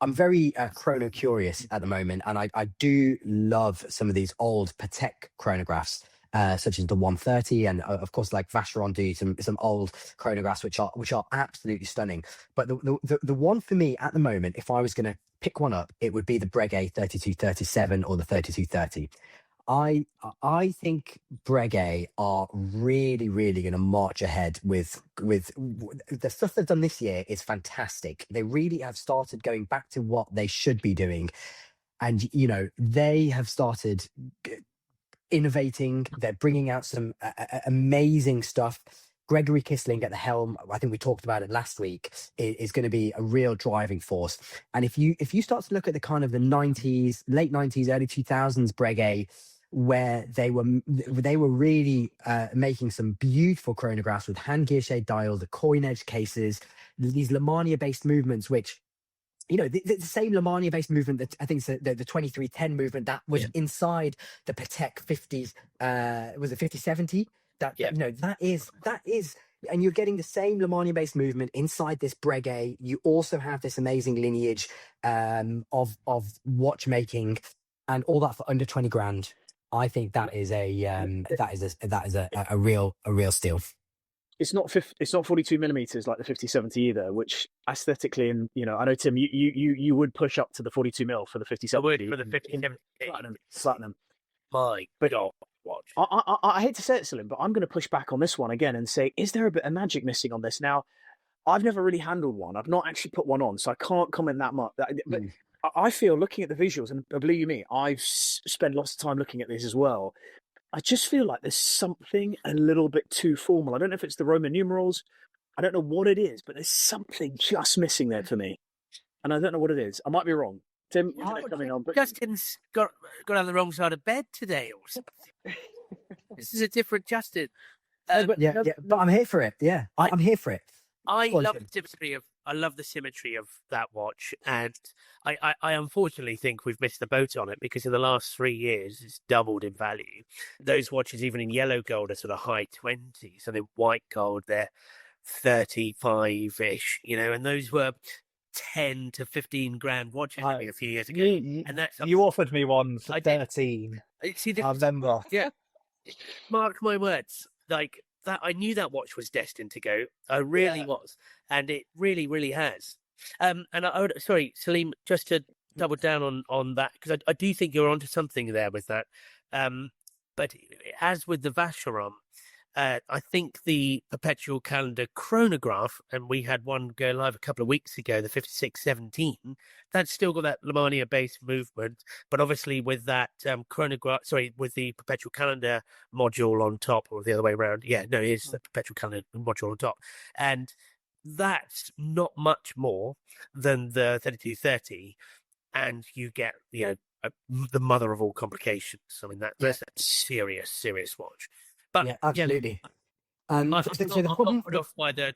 Speaker 3: very chrono curious at the moment, and I do love some of these old Patek chronographs, such as the 130, and of course, like Vacheron do some old chronographs which are absolutely stunning. But the one for me at the moment, if I was going to pick one up, it would be the Breguet 3237 or the 3230. I think Breguet are really, really going to march ahead with the stuff they've done this year is fantastic. They really have started going back to what they should be doing. And, they have started innovating. They're bringing out some amazing stuff. Gregory Kissling at the helm, I think we talked about it last week, is going to be a real driving force. And if you start to look at the kind of the 90s, late 90s, early 2000s Breguet, where they were really making some beautiful chronographs with hand gear shade dial, the coin edge cases, these Lemania based movements, which, you know, the same Lemania based movement that I think is the 2310 movement that was inside the Patek 50s, was it 5070? You know, that is, and you're getting the same Lemania based movement inside this Breguet. You also have this amazing lineage of watchmaking, and all that for under 20 grand. I think that is a real steal.
Speaker 4: It's not 42 millimeters like the 5070 either, which aesthetically, and you know, I know Tim, you would push up to the 42 mil for the 5070.
Speaker 2: I would for the 5070
Speaker 4: platinum.
Speaker 2: My God, watch.
Speaker 4: I hate to say it, Salim, but I'm going to push back on this one again and say, is there a bit of magic missing on this? Now, I've never really handled one. I've not actually put one on, so I can't comment that much. But I feel, looking at the visuals, and believe me, I've spent lots of time looking at this as well. I just feel like there's something a little bit too formal. I don't know if it's the Roman numerals. I don't know what it is, but there's something just missing there for me. And I don't know what it is. I might be wrong. Tim, coming on. But
Speaker 2: Justin's got on the wrong side of bed today or something. This is a different Justin.
Speaker 3: But I'm here for it. Yeah, I'm here for it.
Speaker 2: I love the symmetry of that watch, and I unfortunately think we've missed the boat on it, because in the last 3 years it's doubled in value. Those watches, even in yellow gold, are sort of high 20s, and in white gold they're 35-ish, you know, and those were 10 to 15 grand watches a few years ago. And that's
Speaker 1: you offered me one for 13.
Speaker 2: See,
Speaker 1: I remember.
Speaker 2: Yeah, mark my words, like that. I knew that watch was destined to go. I really was, and it really, really has. And sorry, Salim, just to double down on that, because I do think you're onto something there with that. But as with the Vacheron, I think the perpetual calendar chronograph, and we had one go live a couple of weeks ago, the 5617, that's still got that Lemania based movement, but obviously with that chronograph, with the perpetual calendar module on top, or the other way around. Yeah, no, it is the perpetual calendar module on top. And that's not much more than the 3230, and you get, you know, the mother of all complications. I mean, that's a serious watch. But
Speaker 3: yeah, absolutely.
Speaker 2: I'm not put off by the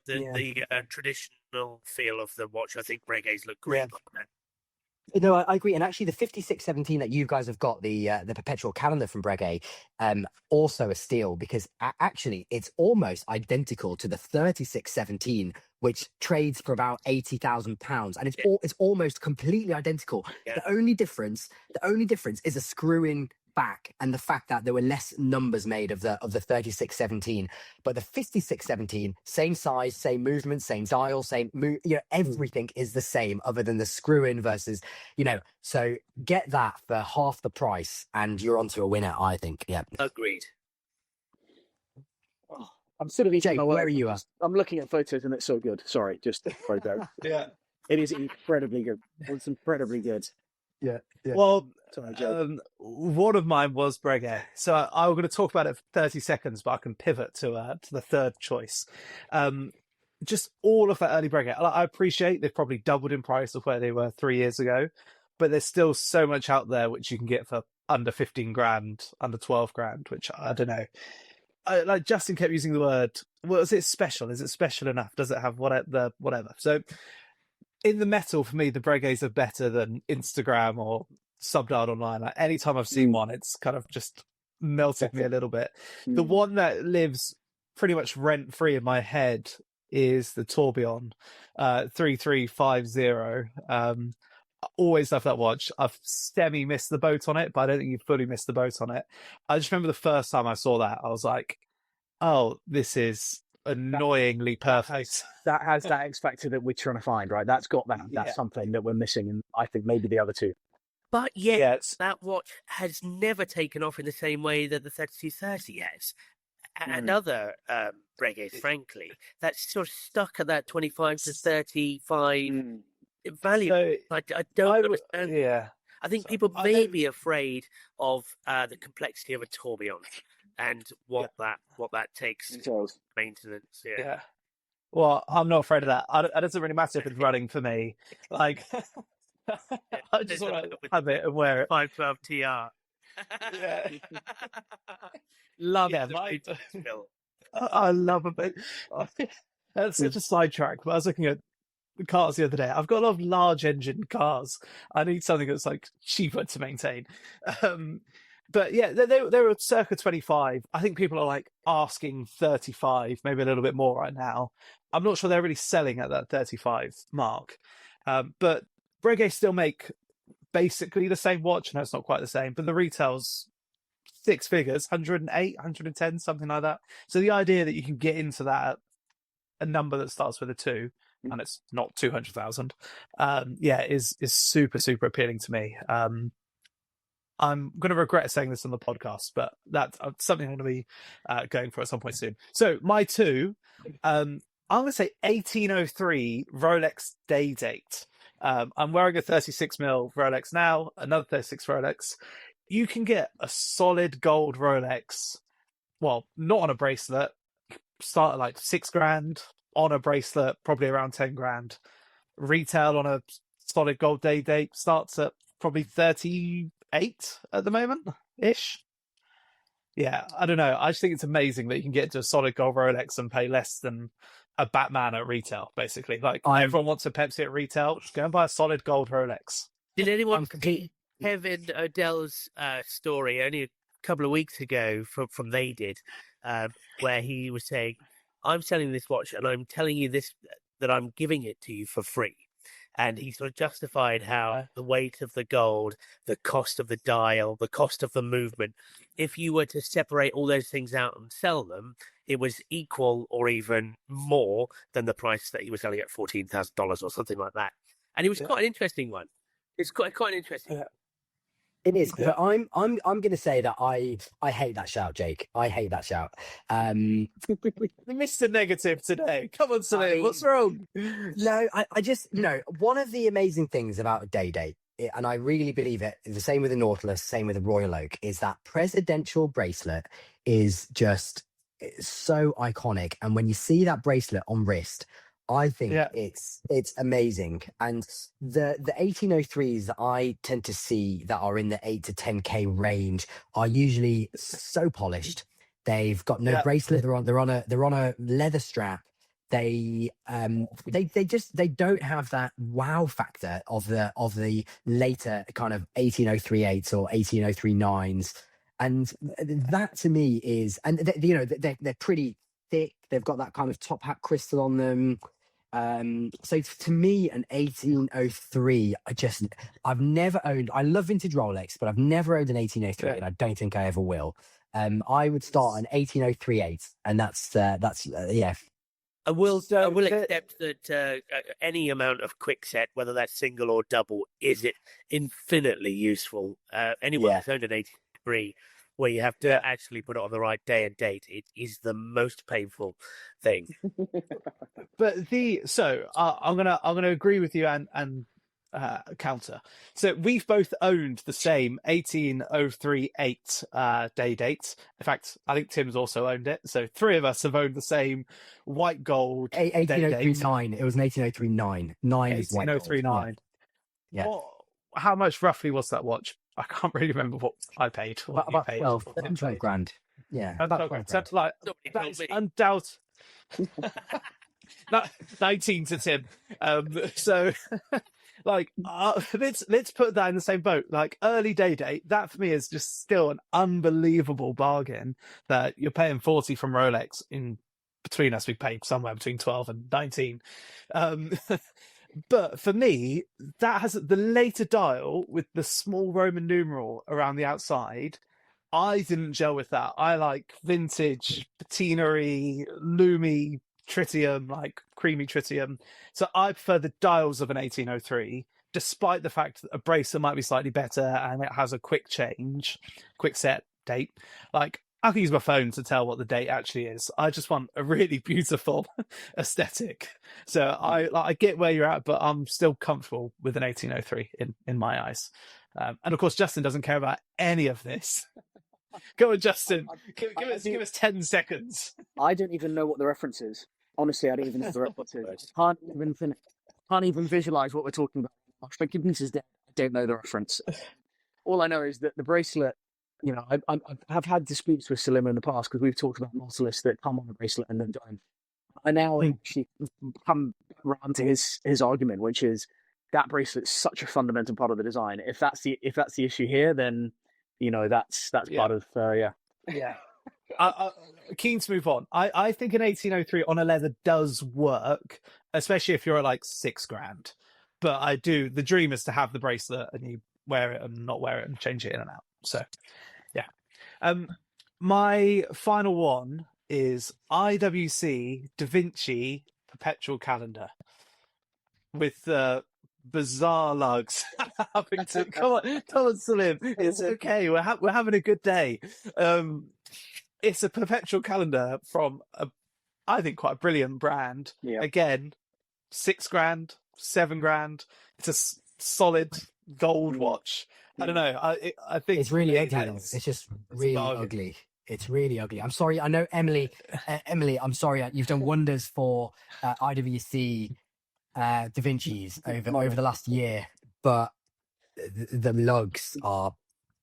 Speaker 2: traditional feel of the watch. I think Breguets look great.
Speaker 3: No, I agree. And actually, the 5617 that you guys have got, the perpetual calendar from Breguet, also a steal, because actually it's almost identical to the 3617, which trades for about £80,000, and it's almost completely identical. Yeah. The only difference is a screw-in back, and the fact that there were less numbers made of the 3617, but the 5617, same size, same movement, same dial, same everything is the same, other than the screw in versus, so get that for half the price and you're onto a winner, I think. Yeah,
Speaker 2: agreed.
Speaker 4: I'm still eating
Speaker 3: Jake,
Speaker 4: my
Speaker 3: where are you at?
Speaker 4: I'm looking at photos and it's so good. Sorry, just
Speaker 1: yeah,
Speaker 4: it is incredibly good. It's incredibly good.
Speaker 3: Yeah.
Speaker 1: Well, one of mine was Breguet, so I'm going to talk about it for 30 seconds, but I can pivot to the third choice. Just all of that early Breguet. I appreciate they've probably doubled in price of where they were 3 years ago, but there's still so much out there which you can get for under 15 grand, under 12 grand, which I don't know. Like Justin kept using the word, well, is it special? Is it special enough? Does it have whatever? So in the metal, for me, the Breguets are better than Instagram or Subdialed Online. Like, anytime I've seen one, it's kind of just melted me a little bit. The one that lives pretty much rent-free in my head is the Tourbillon 3350. I always love that watch. I've semi-missed the boat on it, but I don't think you've fully missed the boat on it. I just remember the first time I saw that, I was like, oh, this is annoyingly perfect.
Speaker 4: That has that X factor that we're trying to find, right? That's got that. That's something that we're missing, and I think maybe the other two.
Speaker 2: But yet, that watch has never taken off in the same way that the 3230 has. And other Breguets, frankly, that's sort of stuck at that 25 to 35 value.
Speaker 1: So,
Speaker 2: I don't understand.
Speaker 1: Yeah.
Speaker 2: I think
Speaker 1: So,
Speaker 2: people
Speaker 1: I
Speaker 2: may
Speaker 1: don't-
Speaker 2: be afraid of the complexity of a tourbillon and what that takes
Speaker 4: Details.
Speaker 2: maintenance. Yeah.
Speaker 1: Yeah. Well, I'm not afraid of that. It doesn't really matter if it's running for me. Like, I just want to have it and wear it.
Speaker 2: 512 TR.
Speaker 1: Yeah.
Speaker 2: Love
Speaker 1: Yeah,
Speaker 2: the
Speaker 1: my-
Speaker 2: maintenance bill.
Speaker 1: I love a bit. That's such a sidetrack. But I was looking at the cars the other day. I've got a lot of large engine cars. I need something that's like cheaper to maintain. But yeah, they were circa 25. I think people are like asking 35, maybe a little bit more right now. I'm not sure they're really selling at that 35 mark. But Breguet still make basically the same watch. No, it's not quite the same, but the retail's six figures, 108, 110, something like that. So the idea that you can get into that, a number that starts with a 2, and it's not 200,000, is super, super appealing to me. I'm going to regret saying this on the podcast, but that's something I'm going to be going for at some point soon. So my 2, I'm going to say 1803 Rolex Day-Date. I'm wearing a 36mm Rolex now, another 36 Rolex. You can get a solid gold Rolex, well, not on a bracelet, start at like $6,000, on a bracelet, probably around 10 grand. Retail on a solid gold Day-Date starts at probably 38 at the moment ish. Yeah, I don't know. I just think it's amazing that you can get to a solid gold Rolex and pay less than a Batman at retail, basically. Like, everyone wants a Pepsi at retail, just go and buy a solid gold Rolex.
Speaker 2: Did anyone see Kevin Odell's story only a couple of weeks ago from They Did, where he was saying, I'm selling this watch and I'm telling you this, that I'm giving it to you for free. And he sort of justified how the weight of the gold, the cost of the dial, the cost of the movement, if you were to separate all those things out and sell them, it was equal or even more than the price that he was selling at $14,000 or something like that. And it was quite an interesting one. It's quite an interesting.
Speaker 3: It is, but I'm going to say that I hate that shout, Jake. I hate that shout.
Speaker 1: Mr. Negative today. Come on, Celine, what's wrong?
Speaker 3: No, I just one of the amazing things about Day-Date, and I really believe it, the same with the Nautilus, same with the Royal Oak, is that presidential bracelet is just so iconic. And when you see that bracelet on wrist, I think it's amazing. And the 1803s that I tend to see that are in the 8 to 10K range are usually so polished. They've got no bracelet. They're on a leather strap. They don't have that wow factor of the later kind of 18038s or 18039s. And that to me is, and they're pretty thick. They've got that kind of top hat crystal on them. So to me, an 1803, I've never owned, I love vintage Rolex, but I've never owned an 1803 and I don't think I ever will. I would start an 18038 and that's yeah.
Speaker 2: I will accept that any amount of quick set, whether that's single or double, is it infinitely useful. Anyone who's owned an 83 where you have to actually put it on the right day and date, it is the most painful thing.
Speaker 1: But I'm gonna agree with you and counter. So we've both owned the same 18038 Day-Date. In fact, I think Tim's also owned it. So 3 of us have owned the same white gold
Speaker 3: 18039. It was an 18039. 9 is white gold.
Speaker 1: 18039.
Speaker 3: Yeah.
Speaker 1: Well, how much roughly was that watch? I can't really remember what I paid. What
Speaker 3: about
Speaker 1: you paid.
Speaker 3: 12 grand. Yeah.
Speaker 1: About 12 grand. So, like, that's undoubted. 19 to Tim. So, like, let's put that in the same boat. Like, early Day-Date, that for me is just still an unbelievable bargain that you're paying 40 from Rolex. In between us, we paid somewhere between 12 and 19. But for me, that has the later dial with the small Roman numeral around the outside. I didn't gel with that. I like vintage, patinery, loomy, tritium, like creamy tritium. So I prefer the dials of an 1803, despite the fact that a bracelet might be slightly better and it has a quick set date. Like, I can use my phone to tell what the date actually is. I just want a really beautiful aesthetic. So I get where you're at, but I'm still comfortable with an 1803 in my eyes. And of course, Justin doesn't care about any of this. Go on, Justin. Give us 10 seconds.
Speaker 4: I don't even know what the reference is. Honestly, I don't even know the reference is. Can't even visualize what we're talking about. Forgiveness is dead. I don't know the reference. All I know is that the bracelet, you know, I've had disputes with Salim in the past because we've talked about Nautilus that come on the bracelet and then don't. I now actually come around to his argument, which is that bracelet's such a fundamental part of the design. If that's the issue here, then you know that's part of
Speaker 1: Yeah. Keen to move on. I think an 1803 on a leather does work, especially if you're at like $6,000. But the dream is to have the bracelet and you wear it and not wear it and change it in and out. So yeah. My final one is IWC Da Vinci perpetual calendar with bizarre lugs. Come on, Salim. It's okay. We're having a good day. It's a perpetual calendar from I think quite a brilliant brand.
Speaker 4: Yeah.
Speaker 1: Again, $6,000, $7,000. It's a solid gold watch. I don't know. I think
Speaker 3: it's really ugly. It's just really ugly. It's really ugly. I'm sorry. I know Emily. Emily, I'm sorry. You've done wonders for IWC Da Vinci's over the last year, but the lugs are.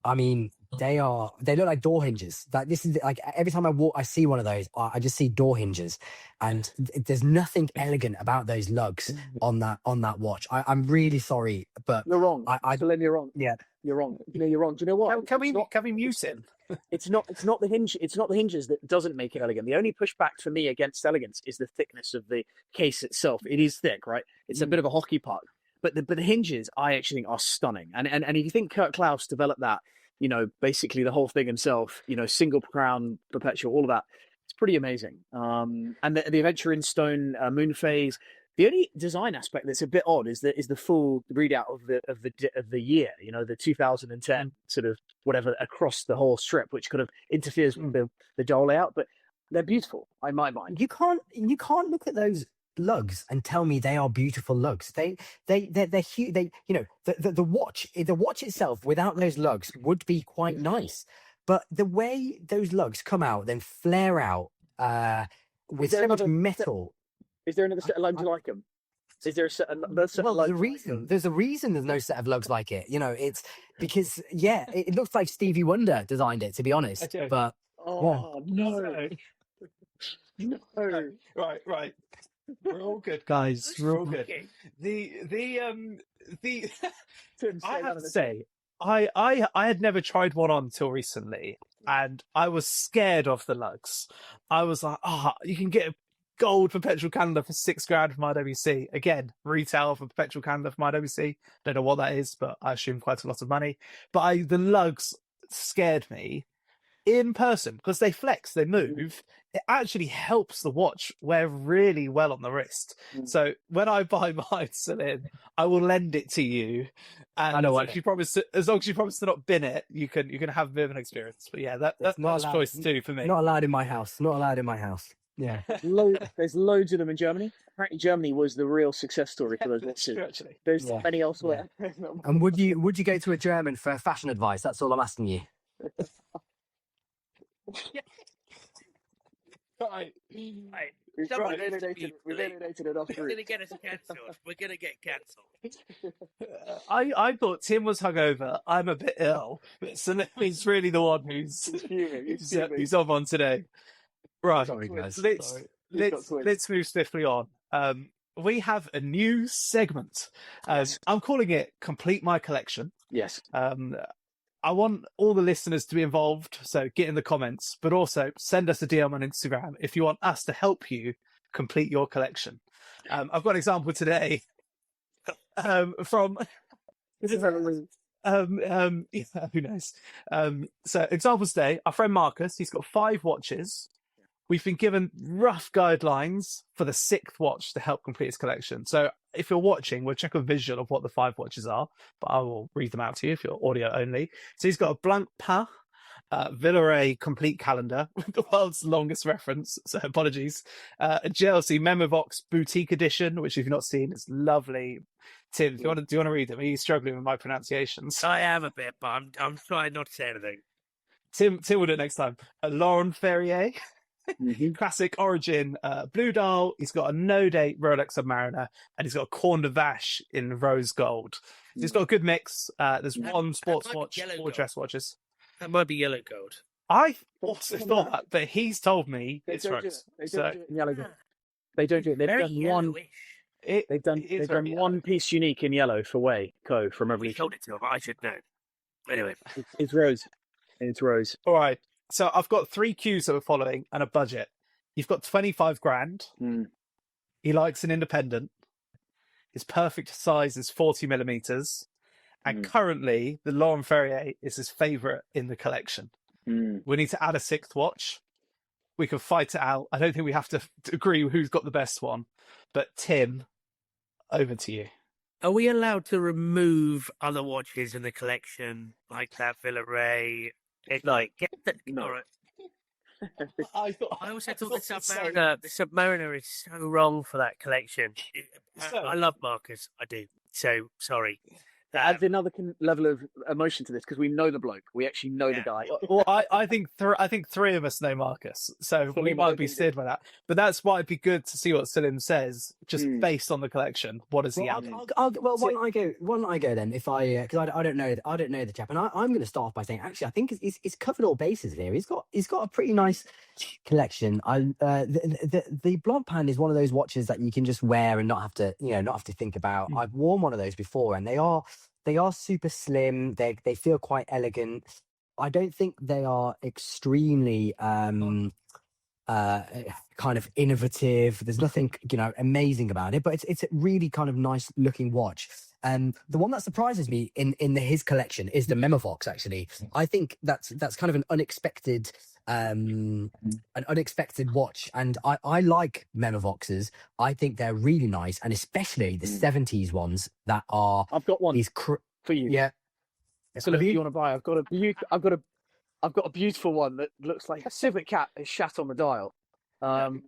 Speaker 3: I mean, they look like door hinges. Like this is like every time I see one of those, I just see door hinges, and there's nothing elegant about those lugs on that watch. I'm really sorry, but
Speaker 4: you're wrong. Salim, you're wrong.
Speaker 3: Yeah,
Speaker 4: you're wrong. No, you're wrong. Do you know what?
Speaker 1: Can we mute him?
Speaker 4: It's not the hinge. It's not the hinges that doesn't make it elegant. The only pushback for me against elegance is the thickness of the case itself. It is thick, right? It's a bit of a hockey puck. But the hinges, I actually think, are stunning. And if you think Kurt Klaus developed that, you know, basically the whole thing himself, you know, single crown, perpetual, all of that, it's pretty amazing. And the adventure in stone moon phase. The only design aspect that's a bit odd is the full readout of the year. You know, the 2010 sort of whatever across the whole strip, which kind of interferes with the dial layout. But they're beautiful, in my mind.
Speaker 3: You can't look at those lugs and tell me they are beautiful lugs. They're huge. You know, the watch itself without those lugs would be quite nice, but the way those lugs come out then flare out with so much metal.
Speaker 4: Is there another set of lugs like them? Is there a set of lugs?
Speaker 3: There's a reason there's no set of lugs like it. You know, it's because it looks like Stevie Wonder designed it, to be honest. But
Speaker 4: no.
Speaker 1: Right. We're all good, guys. We're all good. The I have to say, I had never tried one on until recently, and I was scared of the lugs. I was like, you can get a gold perpetual calendar for $6,000 from IWC. Again, retail for perpetual calendar from IWC. Don't know what that is, but I assume quite a lot of money. But the lugs scared me in person because they flex, they move. It actually helps the watch wear really well on the wrist. So when I buy mine, Celine, I will lend it to you. And as long as you promise to not bin it, you can have a bit of an experience. But yeah, that's choice too for me.
Speaker 3: Not allowed in my house. Yeah.
Speaker 4: There's loads of them in Germany. Apparently Germany was the real success story for those watches.
Speaker 1: Actually.
Speaker 4: There's many elsewhere.
Speaker 3: And would you go to a German for fashion advice? That's all I'm asking you.
Speaker 4: Right. We've alienated enough
Speaker 2: We're going to get us cancelled. We're going to get cancelled.
Speaker 1: I thought Tim was hungover. I'm a bit ill. But Salemi's really the one who's on one today. Right.
Speaker 3: Sorry, guys.
Speaker 1: Let's move swiftly on. We have a new segment. I'm calling it Complete My Collection.
Speaker 4: Yes.
Speaker 1: I want all the listeners to be involved, so get in the comments, but also send us a DM on Instagram if you want us to help you complete your collection. I've got an example today from...
Speaker 4: This is
Speaker 1: yeah, who knows? So example today, our friend Marcus, he's got 5 watches. We've been given rough guidelines for the 6th watch to help complete his collection. So if you're watching, we'll check a visual of what the 5 watches are, but I will read them out to you if you're audio only. So he's got a Blanc Pas, Villeray complete calendar, the world's longest reference, so apologies. A JLC Memovox boutique edition, which if you've not seen, is lovely. Tim, do you want to read them? Are you struggling with my pronunciations?
Speaker 2: I am a bit, but I'm trying not to say anything.
Speaker 1: Tim will do it next time. A Laurent Ferrier, classic origin, blue dial. He's got a no-date Rolex Submariner, and he's got a Corne de Vache in rose gold. So he's got a good mix. There's one sports watch, four dress watches.
Speaker 2: That might be yellow gold.
Speaker 1: I also thought that, but he's told me it's rose.
Speaker 4: They don't do it. They've done one. They've done one piece unique in yellow for Way Co from Revolution.
Speaker 2: We told it to him. I should know. Anyway,
Speaker 4: it's rose. It's rose.
Speaker 1: All right. So I've got 3 Qs that we're following and a budget. You've got 25 grand. He likes an independent. His perfect size is 40 millimeters. And currently, the Laurent Ferrier is his favourite in the collection. We need to add a 6th watch. We can fight it out. I don't think we have to agree who's got the best one. But Tim, over to you.
Speaker 2: Are we allowed to remove other watches in the collection, like that Villeray?
Speaker 4: No.
Speaker 2: All right. I also thought the Submariner is so wrong for that collection. I love Marcus. I do. So, sorry.
Speaker 4: That adds another level of emotion to this because we know the bloke. We actually know the guy.
Speaker 1: Well, I think 3 of us know Marcus, so we might be steered by that. But that's why it'd be good to see what Selim says, just based on the collection. What does he add?
Speaker 3: Why don't I go? Why don't I go then? If because I don't know the chap, and I'm going to start off by saying actually I think it's covered all bases here. He's got a pretty nice collection. The Blancpain is one of those watches that you can just wear and not have to think about. I've worn one of those before, and they are super slim. They feel quite elegant. I don't think they are extremely kind of innovative. There's nothing amazing about it, but it's a really kind of nice looking watch. And the one that surprises me in his collection is the Memovox. Actually, I think that's kind of an unexpected watch, and I like Memovoxes. I think they're really nice, and especially the 70s ones that are.
Speaker 4: I've got one for you.
Speaker 3: Yeah.
Speaker 4: So if you want to buy, I've got a beautiful one that looks like a civet cat is shat on the dial.
Speaker 3: No,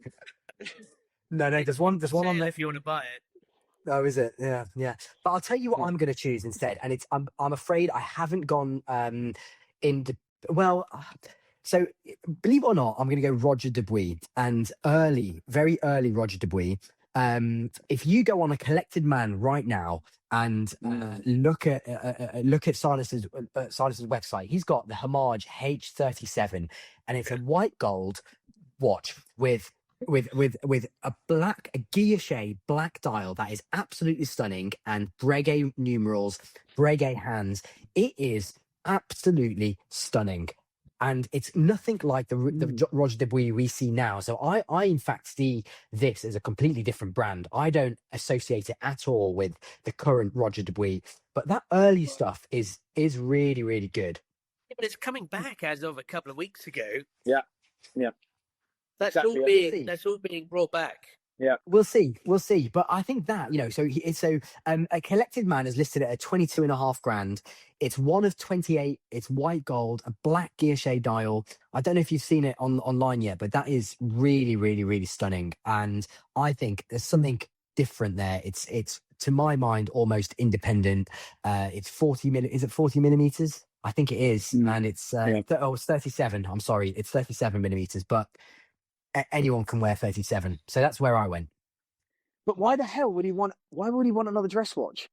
Speaker 3: there's one on there
Speaker 2: if you want to buy it.
Speaker 3: Oh, is it? Yeah. But I'll tell you what I'm going to choose instead, and I'm afraid I haven't gone into So, believe it or not, I'm going to go Roger Dubuis, and very early Roger Dubuis. If you go on a Collected Man right now and look at Silas's website, he's got the Homage H37, and it's a white gold watch with a guilloche black dial that is absolutely stunning, and Breguet numerals, Breguet hands. It is absolutely stunning. And it's nothing like the Roger Dubuis we see now. So I in fact see this as a completely different brand. I don't associate it at all with the current Roger Dubuis. But that early stuff is really, really good.
Speaker 2: Yeah, but it's coming back as of a couple of weeks ago.
Speaker 4: Yeah.
Speaker 2: That's all being brought back.
Speaker 4: Yeah,
Speaker 3: we'll see. But I think that a Collected Man is listed at 22.5 grand. It's one of 28. It's white gold, a black guilloche dial. I don't know if you've seen it online yet, but that is really, really, really stunning. And I think there's something different there. It's to my mind almost independent. It's 40 Is it 40 millimeters? I think it is, and it's it's 37. I'm sorry, it's 37 millimeters, but anyone can wear 37. So that's where I went.
Speaker 4: But why the hell would he want? Why would he want another dress watch?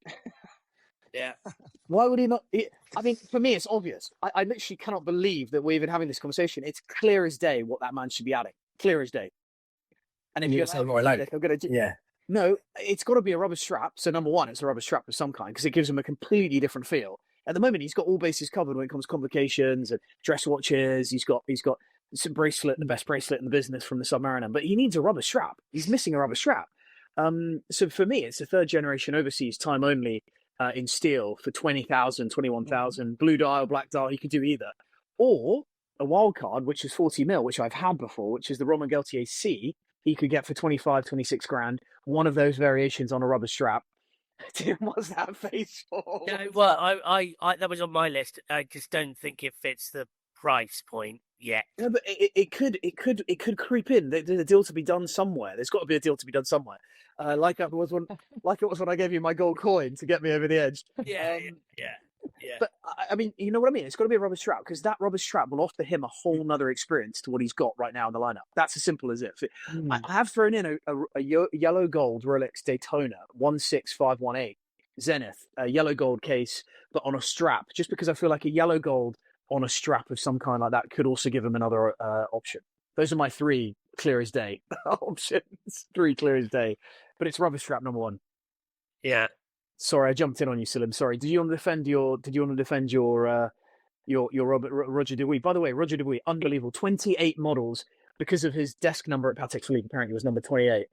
Speaker 2: Yeah.
Speaker 4: Why would he not? I mean, for me, it's obvious. I literally cannot believe that we're even having this conversation. It's clear as day what that man should be adding. Clear as day. And if
Speaker 3: you say more alone,
Speaker 4: no, it's got to be a rubber strap. So number one, it's a rubber strap of some kind because it gives him a completely different feel. At the moment, he's got all bases covered when it comes to complications and dress watches. He's got some bracelet, the best bracelet in the business from the Submariner, but he needs a rubber strap. He's missing a rubber strap. So for me, it's a 3rd generation overseas time only in steel for 20,000, 21,000, blue dial, black dial. You could do either, or a wild card, which is 40 mil, which I've had before, which is the Roman Gaultier C. He could get for 25, 26 grand. One of those variations on a rubber strap. Tim, what's that face for?
Speaker 2: No, well, I that was on my list. I just don't think it fits the price point yet.
Speaker 4: Yeah, but it could creep in. There's a deal to be done somewhere. There's got to be a deal to be done somewhere. Like it was when I gave you my gold coin to get me over the edge.
Speaker 2: Yeah.
Speaker 4: But I mean, you know what I mean? It's got to be a rubber strap, because that rubber strap will offer him a whole nother experience to what he's got right now in the lineup. That's as simple as it. I have thrown in a yellow gold Rolex Daytona 16518 Zenith, a yellow gold case, but on a strap, just because I feel like a yellow gold on a strap of some kind like that could also give him another option. Those are my three clear as day options. Three clear as day. But it's rubber strap number one.
Speaker 2: Yeah.
Speaker 4: Sorry, I jumped in on you, Salim. Sorry. Did you want to defend your Roger Dubuis? By the way, Roger Dubuis, unbelievable. 28 models because of his desk number at Patek Philippe. Apparently, it was number 28.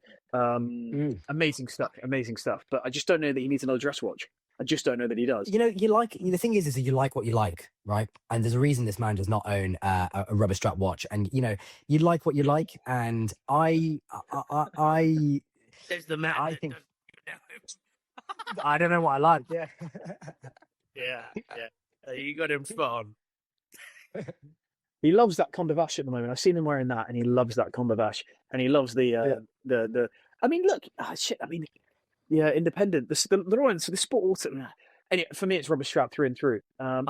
Speaker 4: Amazing stuff. But I just don't know that he needs another dress watch. I just don't know that he does.
Speaker 3: You know, the thing is that you like what you like, right? And there's a reason this man does not own a rubber strap watch. And you know, you like what you like, and I
Speaker 2: There's the man.
Speaker 3: I think I don't know what I like. Yeah.
Speaker 2: Yeah. You got him spot on.
Speaker 4: He loves that Comte de Vache at the moment. I've seen him wearing that, and he loves that Comte de Vache, and he loves the. I mean, look, shit. I mean, yeah, independent. The sport. Anyway, for me, it's rubber strap through and through.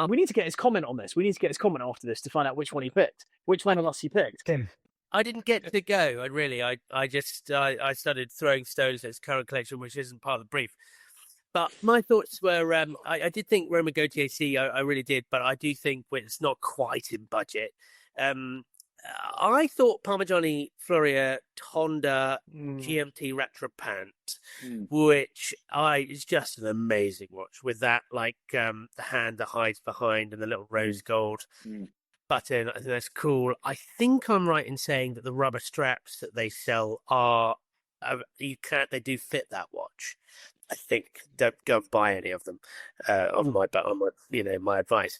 Speaker 4: We need to get his comment on this. We need to get his comment after this to find out which one he picked. Which one of us he picked.
Speaker 3: Tim.
Speaker 2: I didn't get to go. I just started throwing stones at his current collection, which isn't part of the brief. But my thoughts were, I did think Roman Gautier C, I really did, but I do think it's not quite in budget. I thought Parmigiani Floria Tonda GMT Rattrapant, which is just an amazing watch with that, like the hand that hides behind and the little rose gold button. I think that's cool. I think I'm right in saying that the rubber straps that they sell they do fit that watch. I think don't go and buy any of them. On my advice.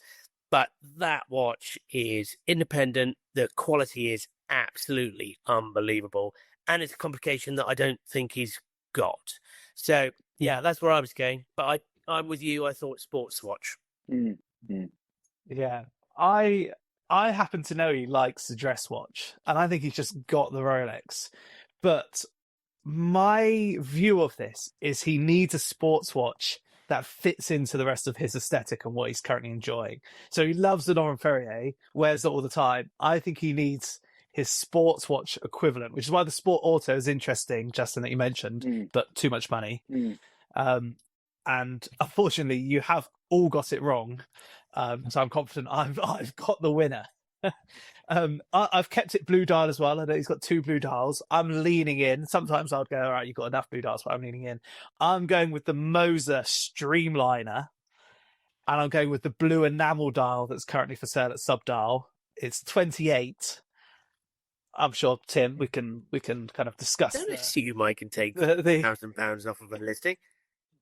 Speaker 2: But that watch is independent. The quality is absolutely unbelievable, and it's a complication that I don't think he's got. So yeah, that's where I was going. But I'm with you. I thought sports watch.
Speaker 1: Yeah, I happen to know he likes the dress watch, and I think he's just got the Rolex. But my view of this is he needs a sports watch that fits into the rest of his aesthetic and what he's currently enjoying. So he loves the Laurent Ferrier, wears it all the time. I think he needs his sports watch equivalent, which is why the Sport Auto is interesting, Justin, that you mentioned, but too much money. And unfortunately, you have all got it wrong. So I'm confident I've got the winner. I've kept it blue dial as well. I know he's got 2 blue dials. I'm leaning in. Sometimes I'd go, all right, you've got enough blue dials, but I'm leaning in. I'm going with the Moser Streamliner, and I'm going with the blue enamel dial that's currently for sale at Subdial. It's 28. I'm sure, Tim, we can kind of discuss.
Speaker 2: Don't assume I can take £1,000 off of a listing.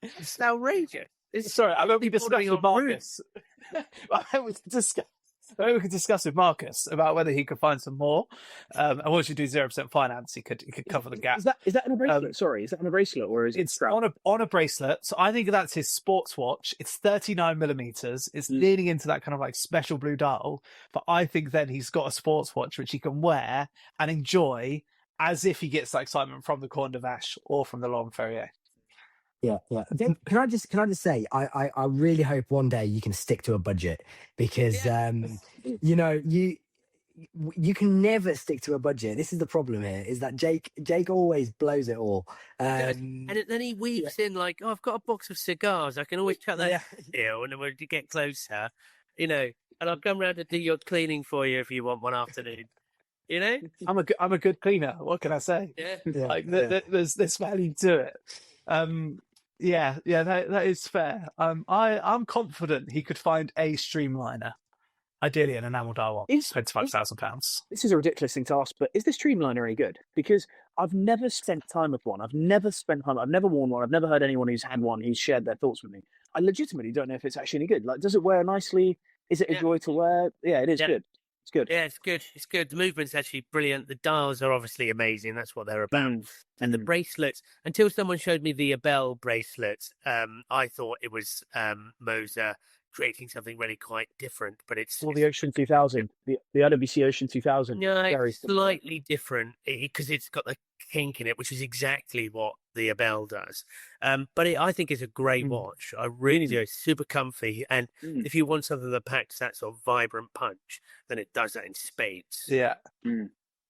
Speaker 2: It's outrageous.
Speaker 1: Sorry, I won't be discussing with Marcus. Maybe we could discuss with Marcus about whether he could find some more. And once you do 0% finance, he could cover the gap.
Speaker 4: Is that on a bracelet? Sorry, is that on a bracelet or is it
Speaker 1: it's on a bracelet? So I think that's his sports watch. It's 39 millimeters. It's leaning into that kind of like special blue dial. But I think then he's got a sports watch which he can wear and enjoy as if he gets that excitement from the Comte de Vache or from the Laurent Ferrier.
Speaker 3: Yeah. Can I just say, I really hope one day you can stick to a budget, because you can never stick to a budget. This is the problem here, is that Jake always blows it all.
Speaker 2: And then he weaves in like, I've got a box of cigars. I can always cut that deal, and then when you get closer, and I'll come round to do your cleaning for you if you want one afternoon.
Speaker 1: I'm a good cleaner. What can I say? There's value to it. That is fair. I'm confident he could find a Streamliner, ideally an enamel dial one. £25,000.
Speaker 4: This is a ridiculous thing to ask, but is the Streamliner any good? Because I've never spent time with one. I've never spent time. I've never worn one. I've never heard anyone who's had one who's shared their thoughts with me. I legitimately don't know if it's actually any good. Like, does it wear nicely? Is it a joy to wear? Yeah, it is good. It's good.
Speaker 2: Yeah, it's good. It's good. The movement's actually brilliant. The dials are obviously amazing. That's what they're about. And the bracelets, until someone showed me the Abel bracelet, I thought it was Moser creating something really quite different. But it's
Speaker 4: the Ocean 2000, the IWC Ocean 2000.
Speaker 2: no,
Speaker 4: Very
Speaker 2: it's slightly different because it's got the kink in it, which is exactly what the Abel does. But I think it's a great watch. I really do. It's super comfy, and if you want something that packs that sort of vibrant punch, then it does that in spades.
Speaker 1: Yeah.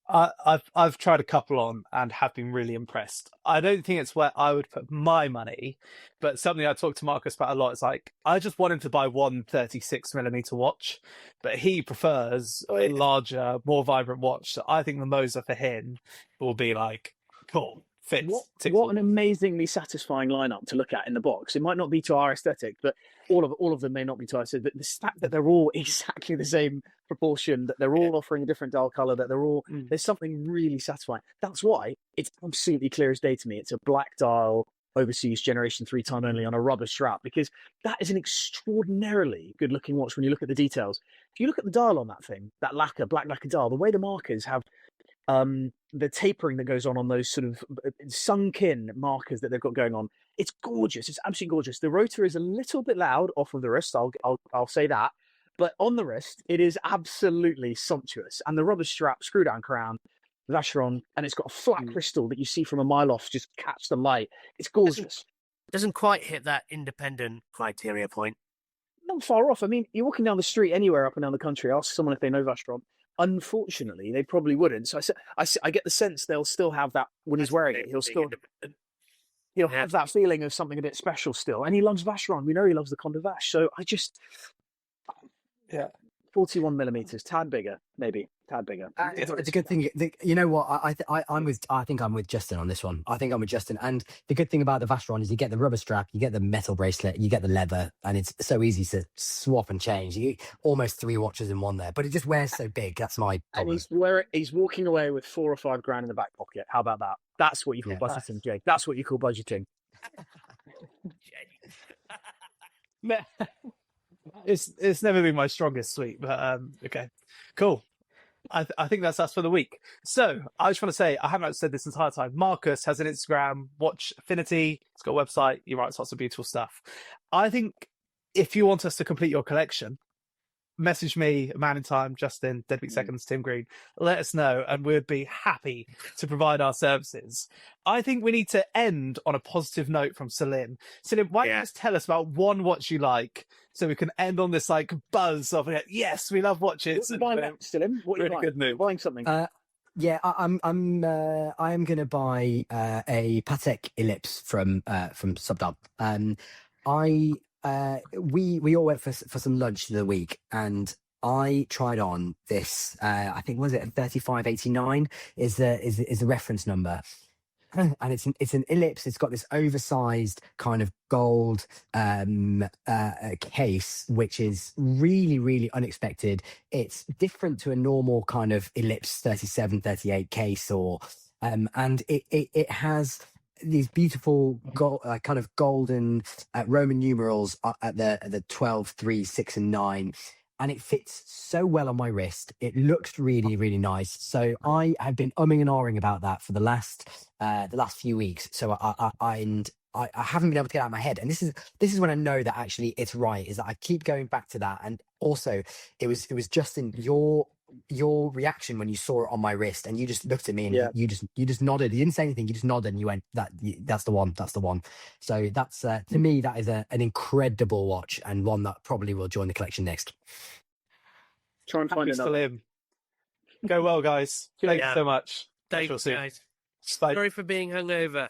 Speaker 1: I've tried a couple on and have been really impressed. I don't think it's where I would put my money, but something I talked to Marcus about a lot is like, I just want him to buy one 36mm watch, but he prefers a larger, more vibrant watch. So I think the Moser for him will be like, cool, fits.
Speaker 4: What an amazingly satisfying lineup to look at in the box. It might not be to our aesthetic, but all of them may not be to our aesthetic, but the fact that they're all exactly the same proportion, that they're all offering a different dial color, that they're all there's something really satisfying. That's why it's absolutely clear as day to me. It's a black dial overseas generation 3 time only on a rubber strap, because that is an extraordinarily good looking watch when you look at the details. If you look at the dial on that thing, that black lacquer dial, the way the markers have the tapering that goes on those sort of sunk in markers that they've got going on, it's gorgeous. It's absolutely gorgeous. The rotor is a little bit loud off of the wrist, I'll say that, but on the wrist it is absolutely sumptuous. And the rubber strap, screw down crown, Vacheron, and it's got a flat crystal that you see from a mile off just catch the light. It's gorgeous.
Speaker 2: Doesn't quite hit that independent criteria point.
Speaker 4: Not far off. I mean, you're walking down the street anywhere up and down the country, ask someone if they know Vacheron. Unfortunately, they probably wouldn't. So I get the sense they'll still have that when he's wearing it. He'll have that feeling of something a bit special still. And he loves Vacheron. We know he loves the Conde Vache. So 41mm, tad bigger, maybe. Tad bigger.
Speaker 3: It's a good thing. You know what? I think I'm with Justin on this one. I think I'm with Justin. And the good thing about the Vacheron is you get the rubber strap, you get the metal bracelet, you get the leather, and it's so easy to swap and change. You almost 3 watches in one there, but it just wears so big. That's my problem.
Speaker 4: And he's walking away with 4 or 5 grand in the back pocket. How about that? That's what you call budgeting, Jake. That's what you call budgeting.
Speaker 1: It's never been my strongest suite, but okay, cool. I think that's us for the week. So I just want to say, I haven't said this entire time, Marcus has an Instagram, Watch Affinity. He's got a website. He writes lots of beautiful stuff. I think if you want us to complete your collection, message me, Man in Time, Justin, Deadbeat Seconds, Tim Green. Let us know, and we'd be happy to provide our services. I think we need to end on a positive note from Salim. Salim, why don't you just tell us about one watch you like, so we can end on this like buzz of yes, we love watches.
Speaker 4: What are you buying, Salim? What are you buying?
Speaker 1: Good mood.
Speaker 4: Buying something?
Speaker 3: I am going to buy a Patek Ellipse from Subdub. We all went for some lunch the other week, and I tried on this. I think was it 3589 is the reference number, and it's an ellipse. It's got this oversized kind of gold case, which is really, really unexpected. It's different to a normal kind of ellipse 37, 38 case, and it has these beautiful kind of golden Roman numerals at the 12, 3, 6, and 9, and it fits so well on my wrist. It looks really, really nice. So I have been umming and ahhing about that for the last few weeks. So I haven't been able to get it out of my head, and this is when I know that actually it's right. Is that I keep going back to that, and also it was Justin, your reaction when you saw it on my wrist, and you just looked at me and you just nodded. You didn't say anything. You just nodded and you went, that's the one. So that's to me, that is an incredible watch, and one that probably will join the collection next.
Speaker 4: Try and find another.
Speaker 1: Go well, guys. Thanks so much.
Speaker 2: Thanks, guys. Sorry for being hungover.